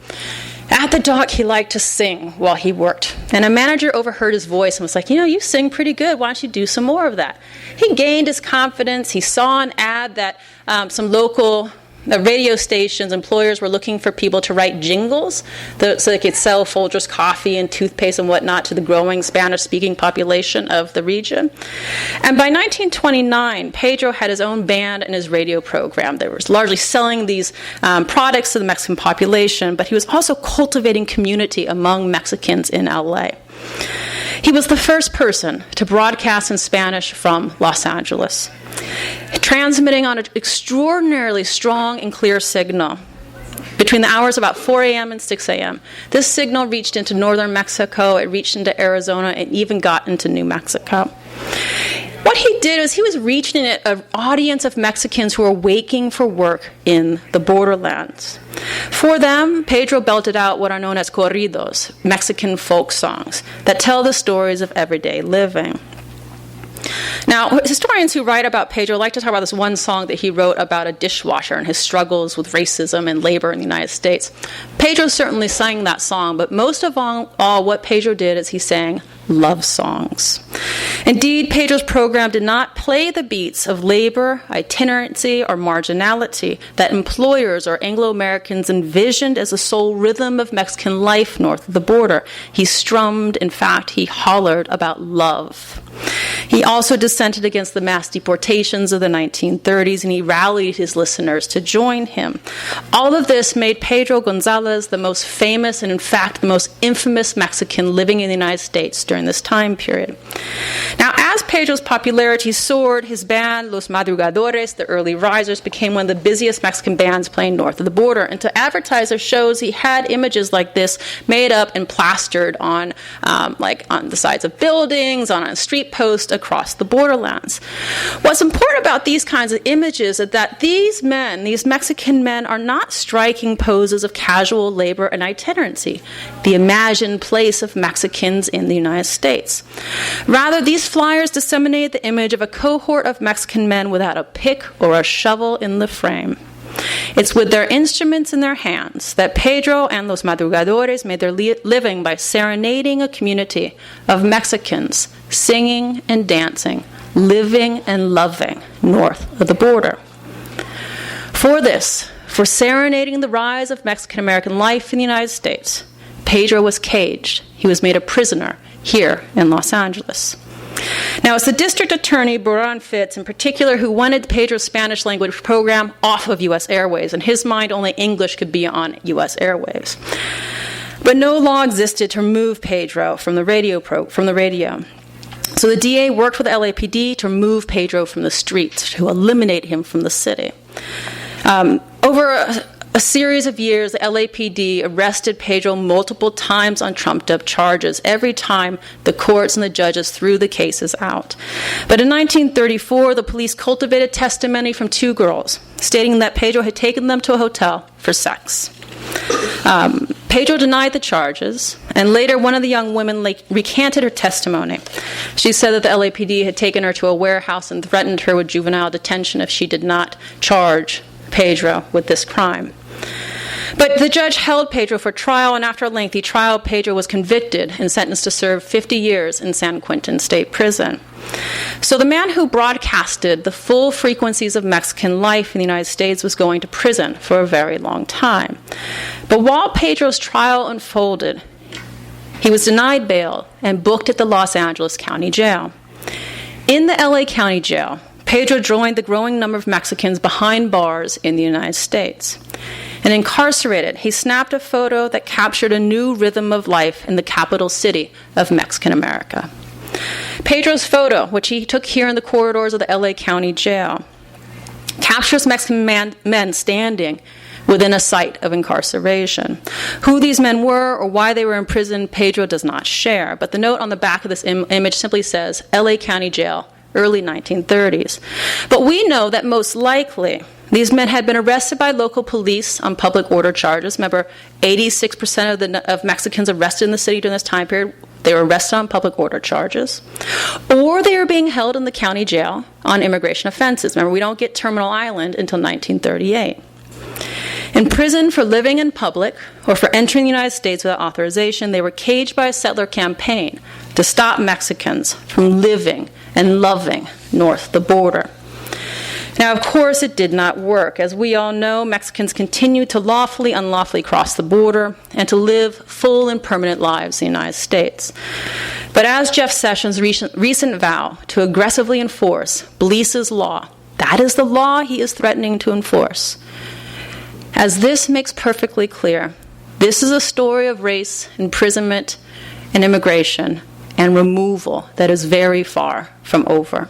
At the dock, he liked to sing while he worked. And a manager overheard his voice and was like, you sing pretty good. Why don't you do some more of that? He gained his confidence. He saw an ad that some local radio stations, employers were looking for people to write jingles so they could sell Folgers coffee and toothpaste and whatnot to the growing Spanish-speaking population of the region. And by 1929, Pedro had his own band and his radio program. They were largely selling these products to the Mexican population, but he was also cultivating community among Mexicans in LA. He was the first person to broadcast in Spanish from Los Angeles, transmitting on an extraordinarily strong and clear signal between the hours of about 4 a.m. and 6 a.m. This signal reached into northern Mexico, it reached into Arizona, and even got into New Mexico. What he did was he was reaching an audience of Mexicans who were waking for work in the borderlands. For them, Pedro belted out what are known as corridos, Mexican folk songs, that tell the stories of everyday living. Now, historians who write about Pedro like to talk about this one song that he wrote about a dishwasher and his struggles with racism and labor in the United States. Pedro certainly sang that song, but most of all what Pedro did is he sang love songs. Indeed, Pedro's program did not play the beats of labor, itinerancy, or marginality that employers or Anglo-Americans envisioned as the sole rhythm of Mexican life north of the border. He strummed, in fact, he hollered about love. He also dissented against the mass deportations of the 1930s, and he rallied his listeners to join him. All of this made Pedro Gonzalez the most famous and, in fact, the most infamous Mexican living in the United States during this time period. Now, as Pedro's popularity soared, his band, Los Madrugadores, the Early Risers, became one of the busiest Mexican bands playing north of the border. And to advertise their shows, he had images like this made up and plastered on the sides of buildings, on a street post across the borderlands. What's important about these kinds of images is that these men, these Mexican men, are not striking poses of casual labor and itinerancy, the imagined place of Mexicans in the United States. Rather, these flyers disseminate the image of a cohort of Mexican men without a pick or a shovel in the frame. It's with their instruments in their hands that Pedro and Los Madrugadores made their living by serenading a community of Mexicans singing and dancing, living and loving north of the border. For serenading the rise of Mexican-American life in the United States, Pedro was caged. He was made a prisoner here in Los Angeles. Now, it's the district attorney, Buran Fitz, in particular, who wanted Pedro's Spanish language program off of U.S. Airways. In his mind, only English could be on U.S. Airways. But no law existed to remove Pedro from the radio. So the DA worked with the LAPD to remove Pedro from the streets, to eliminate him from the city. Over a series of years, the LAPD arrested Pedro multiple times on trumped-up charges, every time the courts and the judges threw the cases out. But in 1934, the police cultivated testimony from two girls, stating that Pedro had taken them to a hotel for sex. Pedro denied the charges, and later one of the young women recanted her testimony. She said that the LAPD had taken her to a warehouse and threatened her with juvenile detention if she did not charge Pedro with this crime. But the judge held Pedro for trial, and after a lengthy trial, Pedro was convicted and sentenced to serve 50 years in San Quentin State Prison. So the man who broadcasted the full frequencies of Mexican life in the United States was going to prison for a very long time. But while Pedro's trial unfolded, he was denied bail and booked at the Los Angeles County Jail. In the LA County Jail, Pedro joined the growing number of Mexicans behind bars in the United States. And incarcerated, he snapped a photo that captured a new rhythm of life in the capital city of Mexican America. Pedro's photo, which he took here in the corridors of the LA County Jail, captures Mexican men standing within a site of incarceration. Who these men were or why they were in prison, Pedro does not share. But the note on the back of this image simply says, LA County Jail, early 1930s. But we know that most likely these men had been arrested by local police on public order charges. Remember, 86% of Mexicans arrested in the city during this time period, they were arrested on public order charges. Or they were being held in the county jail on immigration offenses. Remember, we don't get Terminal Island until 1938. In prison for living in public or for entering the United States without authorization, they were caged by a settler campaign to stop Mexicans from living and loving north of the border. Now, of course, it did not work. As we all know, Mexicans continued to lawfully, unlawfully cross the border and to live full and permanent lives in the United States. But as Jeff Sessions' recent vow to aggressively enforce Blisa's law, that is the law he is threatening to enforce. As this makes perfectly clear, this is a story of race, imprisonment, and immigration, and removal that is very far from over.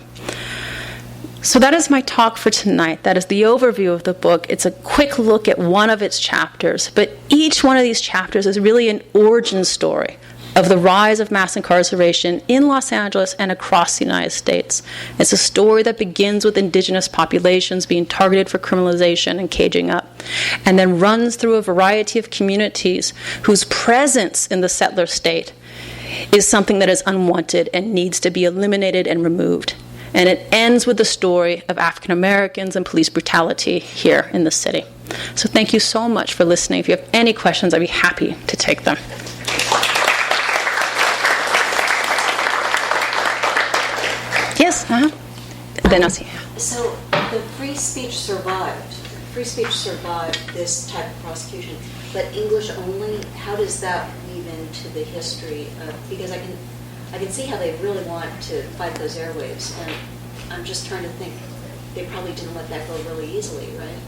So that is my talk for tonight. That is the overview of the book. It's a quick look at one of its chapters, but each one of these chapters is really an origin story of the rise of mass incarceration in Los Angeles and across the United States. It's a story that begins with indigenous populations being targeted for criminalization and caging up, and then runs through a variety of communities whose presence in the settler state is something that is unwanted and needs to be eliminated and removed. And it ends with the story of African Americans and police brutality here in the city. So thank you so much for listening. If you have any questions, I'd be happy to take them. Then I'll see. So the free speech survived. Free speech survived this type of prosecution, but English only. How does that weave into the history of? Because I can see how they really want to fight those airwaves, and I'm just trying to think. They probably didn't let that go really easily, right?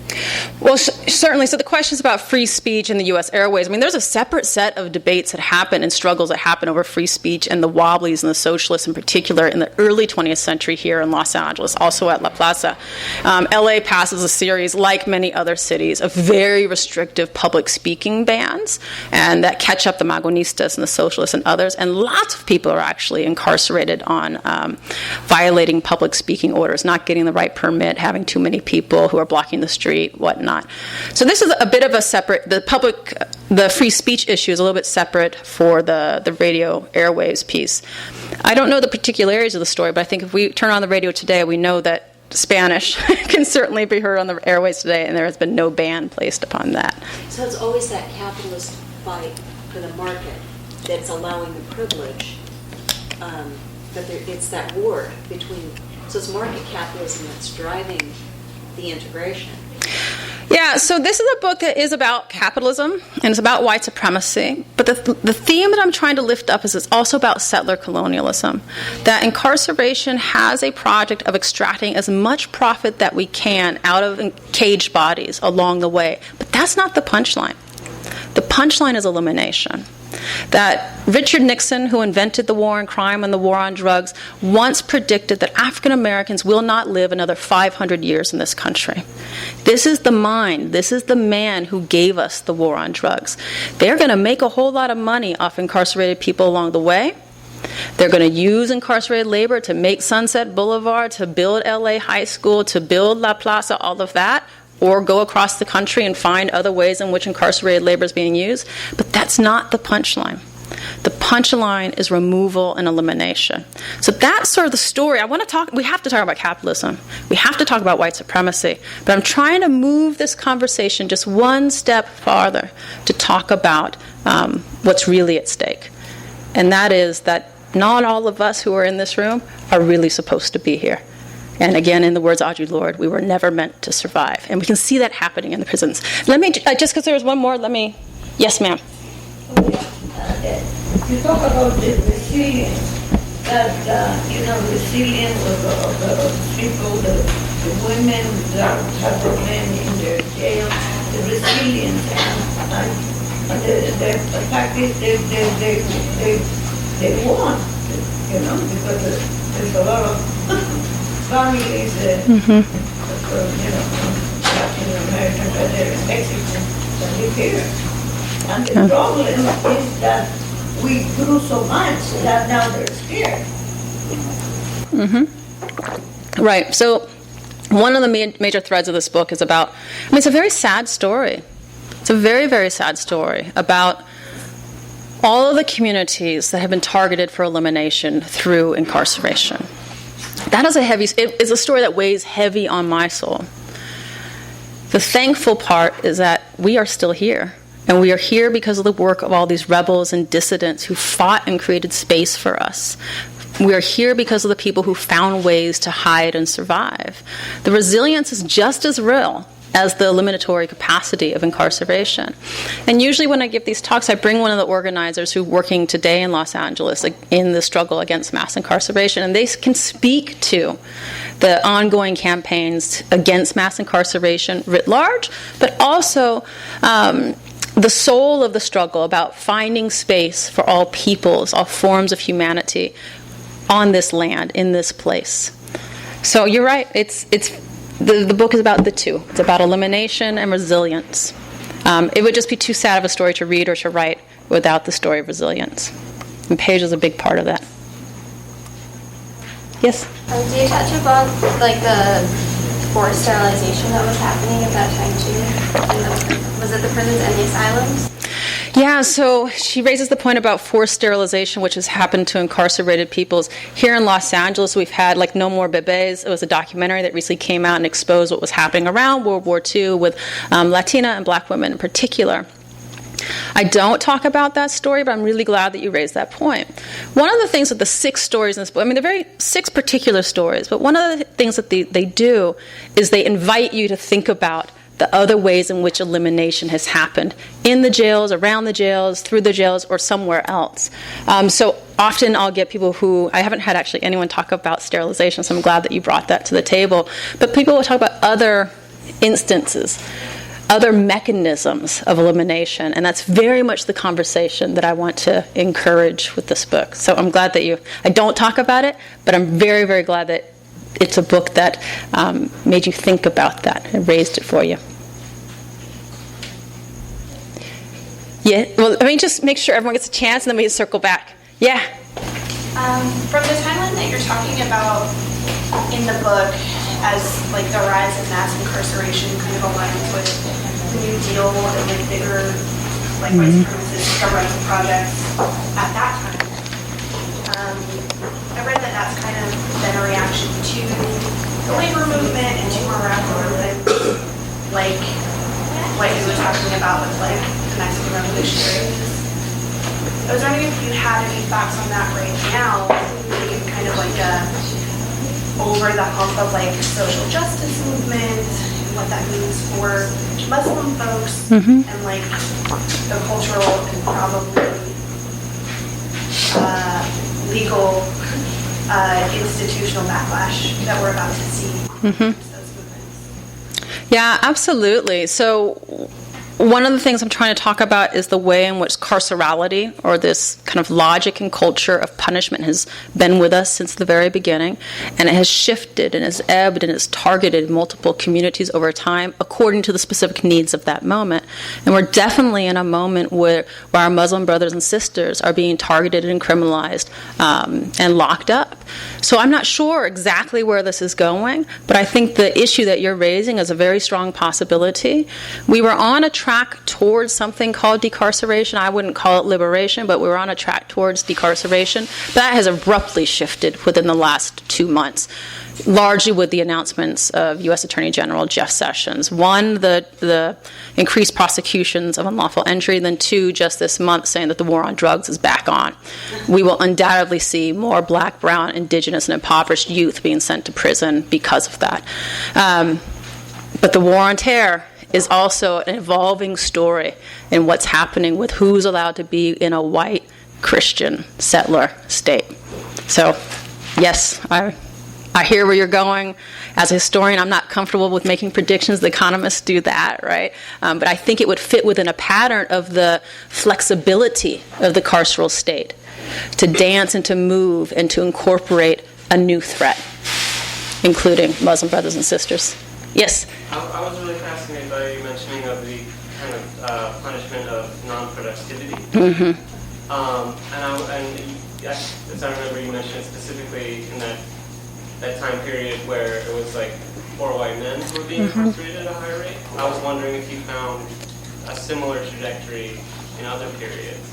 Well, certainly. So the questions about free speech in the U.S. airways, I mean, there's a separate set of debates that happen and struggles that happen over free speech and the Wobblies and the socialists in particular in the early 20th century here in Los Angeles, also at La Plaza. L.A. passes a series, like many other cities, of very restrictive public speaking bans, and that catch up the Magonistas and the socialists and others, and lots of people are actually incarcerated on violating public speaking orders, not getting the right permit, having too many people who are blocking the street, whatnot. So this is a bit of a separate, the free speech issue is a little bit separate for the radio airwaves piece. I don't know the particularities of the story, but I think if we turn on the radio today, we know that Spanish can certainly be heard on the airways today, and there has been no ban placed upon that. So it's always that capitalist fight for the market that's allowing the privilege, but it's that war between. So it's market capitalism that's driving the integration. Yeah, so this is a book that is about capitalism, and it's about white supremacy. But the theme that I'm trying to lift up is it's also about settler colonialism. That incarceration has a project of extracting as much profit that we can out of caged bodies along the way. But that's not the punchline. The punchline is elimination. That Richard Nixon, who invented the war on crime and the war on drugs, once predicted that African Americans will not live another 500 years in this country. This is the mind, this is the man who gave us the war on drugs. They're going to make a whole lot of money off incarcerated people along the way. They're going to use incarcerated labor to make Sunset Boulevard, to build LA High School, to build La Plaza, all of that, or go across the country and find other ways in which incarcerated labor is being used. But that's not the punchline. The punchline is removal and elimination. So that's sort of the story. We have to talk about capitalism. We have to talk about white supremacy. But I'm trying to move this conversation just one step farther to talk about what's really at stake. And that is that not all of us who are in this room are really supposed to be here. And again, in the words of Audre Lorde, we were never meant to survive. And we can see that happening in the prisons. Let me, just because there was one more, yes, ma'am. You talk about the resilience, that, resilience of the people, the women that have remained in their jail, the resilience, and the fact is they won, because there's a lot of families, from Latin American, but they're in Mexico, that live here. And the problem is that we grew so much that now they're scared. Right. So one of the major threads of this book is about, it's a very sad story. It's a very, very sad story about all of the communities that have been targeted for elimination through incarceration. That is it's a story that weighs heavy on my soul. The thankful part is that we are still here. And we are here because of the work of all these rebels and dissidents who fought and created space for us. We are here because of the people who found ways to hide and survive. The resilience is just as real as the eliminatory capacity of incarceration. And usually when I give these talks, I bring one of the organizers who's working today in Los Angeles in the struggle against mass incarceration, and they can speak to the ongoing campaigns against mass incarceration writ large, but also the soul of the struggle about finding space for all peoples, all forms of humanity on this land, in this place. So you're right, the book is about the two. It's about elimination and resilience. It would just be too sad of a story to read or to write without the story of resilience. And Paige is a big part of that. Yes? Do you touch upon the forced sterilization that was happening at that time too? Was it the prisons and the asylums? Yeah, so she raises the point about forced sterilization, which has happened to incarcerated peoples. Here in Los Angeles, we've had No More Bebés. It was a documentary that recently came out and exposed what was happening around World War II with Latina and black women in particular. I don't talk about that story, but I'm really glad that you raised that point. One of the things with the 6 stories in this book, I mean, they're very 6 particular stories, but one of the things that they do is they invite you to think about the other ways in which elimination has happened in the jails, around the jails, through the jails, or somewhere else. So often I'll get people who, I haven't had actually anyone talk about sterilization, so I'm glad that you brought that to the table, but people will talk about other instances, other mechanisms of elimination, and that's very much the conversation that I want to encourage with this book. So I'm glad that I don't talk about it, but I'm very, very glad that it's a book that made you think about that and raised it for you. Yeah, well, let me just make sure everyone gets a chance, and then we can circle back. Yeah? From the timeline that you're talking about in the book as like the rise of mass incarceration kind of aligns with the New Deal and like bigger like white supremacist governmental projects at that time. I read that that's kind of been a reaction to the labor movement and to more radical movements, like what you were talking about with like the Mexican revolutionaries. I was wondering if you had any thoughts on that right now, maybe kind of like over the hump of like social justice movement and what that means for Muslim folks and like the cultural and probably legal institutional backlash that we're about to see. Those movements. Yeah, absolutely. So one of the things I'm trying to talk about is the way in which carcerality, or this kind of logic and culture of punishment, has been with us since the very beginning, and it has shifted and has ebbed and has targeted multiple communities over time according to the specific needs of that moment. And we're definitely in a moment where our Muslim brothers and sisters are being targeted and criminalized and locked up. So I'm not sure exactly where this is going, but I think the issue that you're raising is a very strong possibility. We were on a track towards something called decarceration. I wouldn't call it liberation, but we were on a track towards decarceration. That has abruptly shifted within the last 2 months, largely with the announcements of U.S. Attorney General Jeff Sessions. 1, the increased prosecutions of unlawful entry, then 2, just this month, saying that the war on drugs is back on. We will undoubtedly see more black, brown, indigenous, and impoverished youth being sent to prison because of that. But the war on terror is also an evolving story in what's happening with who's allowed to be in a white Christian settler state. So, yes, I hear where you're going. As a historian, I'm not comfortable with making predictions. The economists do that, right? But I think it would fit within a pattern of the flexibility of the carceral state to dance and to move and to incorporate a new threat, including Muslim brothers and sisters. Yes? I was really fascinated by your mentioning of the kind of punishment of non-productivity. As I remember, you mentioned specifically in that time period where it was like poor white men who were being incarcerated at a high rate. I was wondering if you found a similar trajectory in other periods.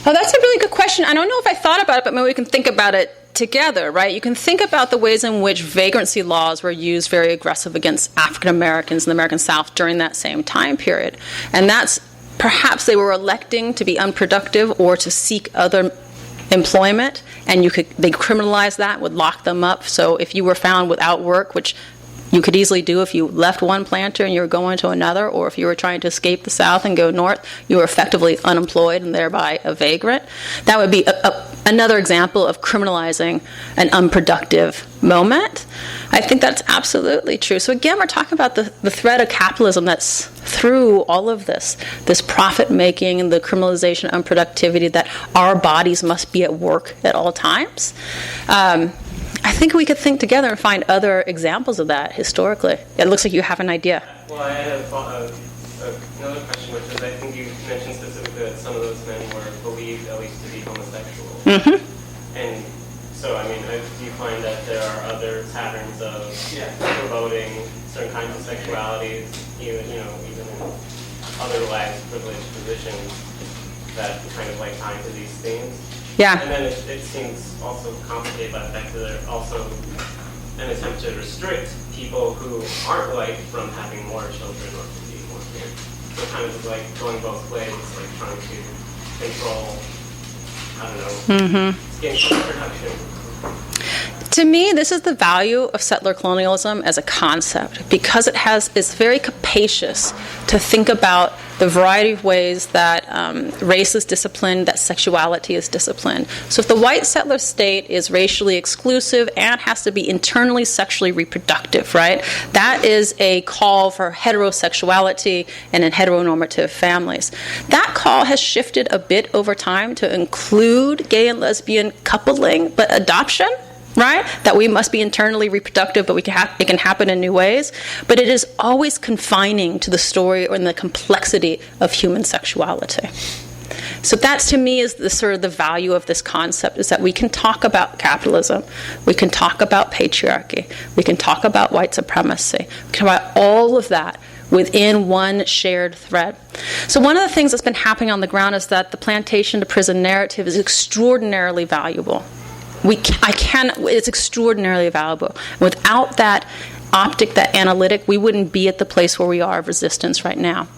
Oh, that's a really good question. I don't know if I thought about it, but maybe we can think about it together, right? You can think about the ways in which vagrancy laws were used very aggressive against African Americans in the American South during that same time period. And that's perhaps they were electing to be unproductive or to seek other employment, and they criminalized that, would lock them up. So if you were found without work, which you could easily do if you left one planter and you were going to another, or if you were trying to escape the South and go north, you were effectively unemployed and thereby a vagrant. That would be another example of criminalizing an unproductive moment. I think that's absolutely true. So again, we're talking about the thread of capitalism that's through all of this profit-making and the criminalization of unproductivity, that our bodies must be at work at all times. I think we could think together and find other examples of that historically. It looks like you have an idea. Well, I had another question, which is I think you mentioned specifically that some of those men were believed at least to be homosexual. And so, I mean, do you find that there are other patterns of promoting certain kinds of sexuality, even in other lives, privileged positions that kind of like tie into these themes? Yeah. And then it seems also complicated by the fact that there's also an attempt to restrict people who aren't white from having more children or to be more kids. So kind of like going both ways, like trying to control, I don't know, skin production. To me, this is the value of settler colonialism as a concept, because it's very capacious to think about the variety of ways that race is disciplined, that sexuality is disciplined. So if the white settler state is racially exclusive and has to be internally sexually reproductive, right? That is a call for heterosexuality and in heteronormative families. That call has shifted a bit over time to include gay and lesbian coupling, but adoption, right? That we must be internally reproductive, but it can happen in new ways. But it is always confining to the story or in the complexity of human sexuality. So that, to me, is the sort of the value of this concept, is that we can talk about capitalism, we can talk about patriarchy, we can talk about white supremacy, we can talk about all of that within one shared thread. So one of the things that's been happening on the ground is that the plantation to prison narrative is extraordinarily valuable. It's extraordinarily valuable. Without that optic, that analytic, we wouldn't be at the place where we are of resistance right now.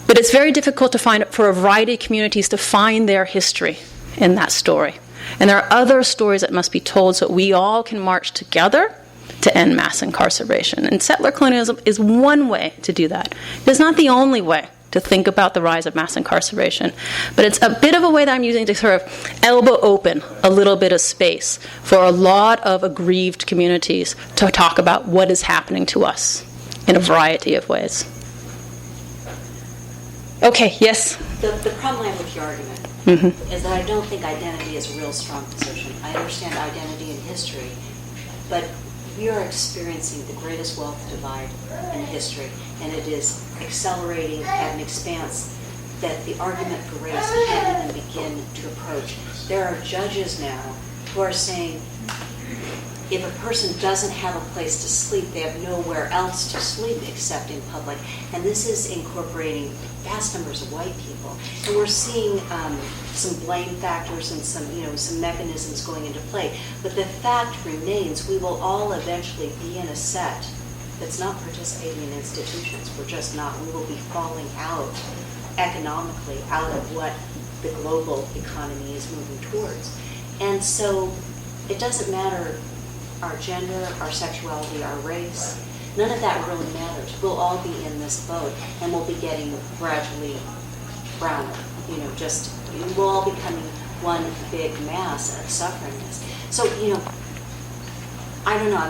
But it's very difficult for a variety of communities to find their history in that story. And there are other stories that must be told so that we all can march together to end mass incarceration. And settler colonialism is one way to do that. It's not the only way to think about the rise of mass incarceration. But it's a bit of a way that I'm using to sort of elbow open a little bit of space for a lot of aggrieved communities to talk about what is happening to us in a variety of ways. Okay, yes? The problem I have with your argument is that I don't think identity is a real strong position. I understand identity and history, but we are experiencing the greatest wealth divide in history, and it is accelerating at an expanse that the argument for race can't even begin to approach. There are judges now who are saying if a person doesn't have a place to sleep, they have nowhere else to sleep except in public. And this is incorporating vast numbers of white people. And we're seeing some blame factors and some mechanisms going into play. But the fact remains, we will all eventually be in a set that's not participating in institutions. We're just not. We will be falling out economically out of what the global economy is moving towards. And so it doesn't matter our gender, our sexuality, our race. None of that really matters. We'll all be in this boat, and we'll be getting gradually browner. We'll all becoming one big mass of sufferingness. So, I don't know.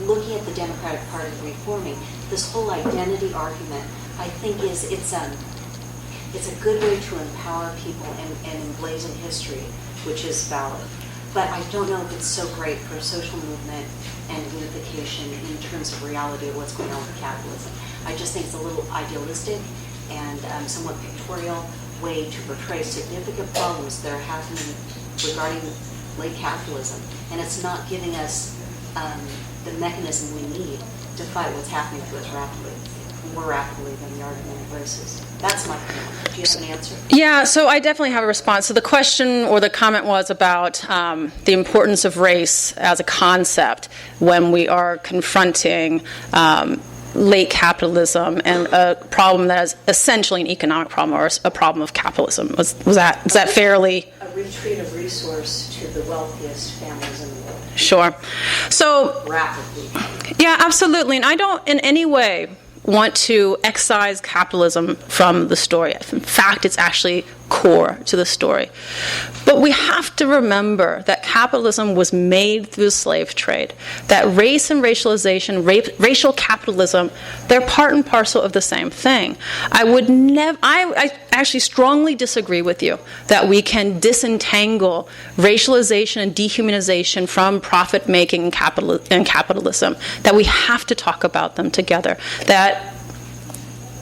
Looking at the Democratic Party reforming, this whole identity argument, I think it's a good way to empower people and emblazon history, which is valid. But I don't know if it's so great for a social movement and unification in terms of reality of what's going on with capitalism. I just think it's a little idealistic and somewhat pictorial way to portray significant problems that are happening regarding late capitalism. And it's not giving us the mechanism we need to fight what's happening to us more rapidly than the argument of races. That's my point. Do you have an answer? Yeah, so I definitely have a response. So the question or the comment was about the importance of race as a concept when we are confronting late capitalism and a problem that is essentially an economic problem or a problem of capitalism. Is that fairly? A retreat of resource to the wealthiest families in the world. Sure. So rapidly. Yeah, absolutely. And I don't in any way want to excise capitalism from the story. In fact, it's actually core to the story. But we have to remember that capitalism was made through the slave trade, that race and racialization, racial capitalism, they're part and parcel of the same thing. I actually strongly disagree with you that we can disentangle racialization and dehumanization from profit-making and capitalism, that we have to talk about them together.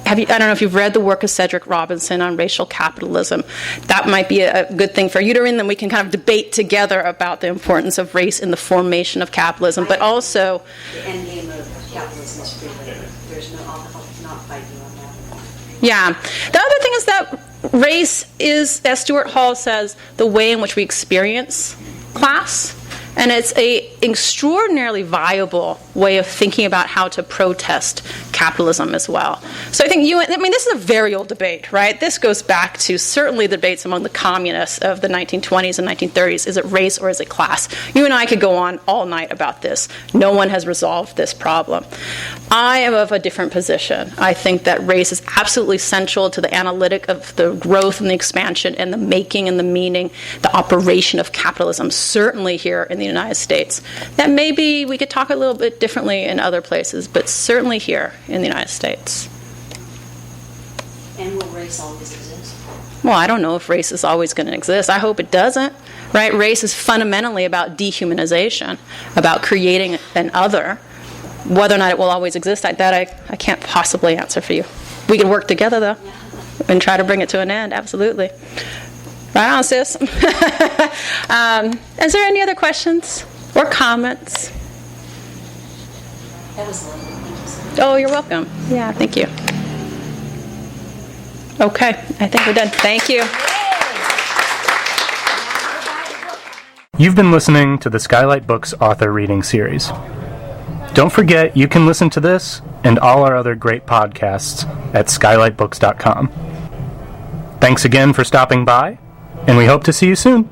I don't know if you've read the work of Cedric Robinson on racial capitalism. That might be a good thing for you to read, then we can kind of debate together about the importance of race in the formation of capitalism, but also... The end game of capitalism is free labor. There's I'll not fight you on that. Yeah. The other thing is that race is, as Stuart Hall says, the way in which we experience class. And it's an extraordinarily viable way of thinking about how to protest capitalism as well. So I think this is a very old debate, right? This goes back to certainly the debates among the communists of the 1920s and 1930s. Is it race or is it class? You and I could go on all night about this. No one has resolved this problem. I am of a different position. I think that race is absolutely central to the analytic of the growth and the expansion and the making and the meaning, the operation of capitalism, certainly here in the United States. That maybe we could talk a little bit differently in other places, but certainly here in the United States. And will race always exist? Well, I don't know if race is always going to exist. I hope it doesn't. Right? Race is fundamentally about dehumanization, about creating an other. Whether or not it will always exist, I can't possibly answer for you. We can work together, though, and try to bring it to an end, absolutely. Right on, sis. Is there any other questions or comments? That was lovely. Thank you so much. Oh, you're welcome. Yeah, thank you. Okay, I think we're done. Thank you. You've been listening to the Skylight Books author reading series. Don't forget, you can listen to this and all our other great podcasts at skylightbooks.com. Thanks again for stopping by, and we hope to see you soon.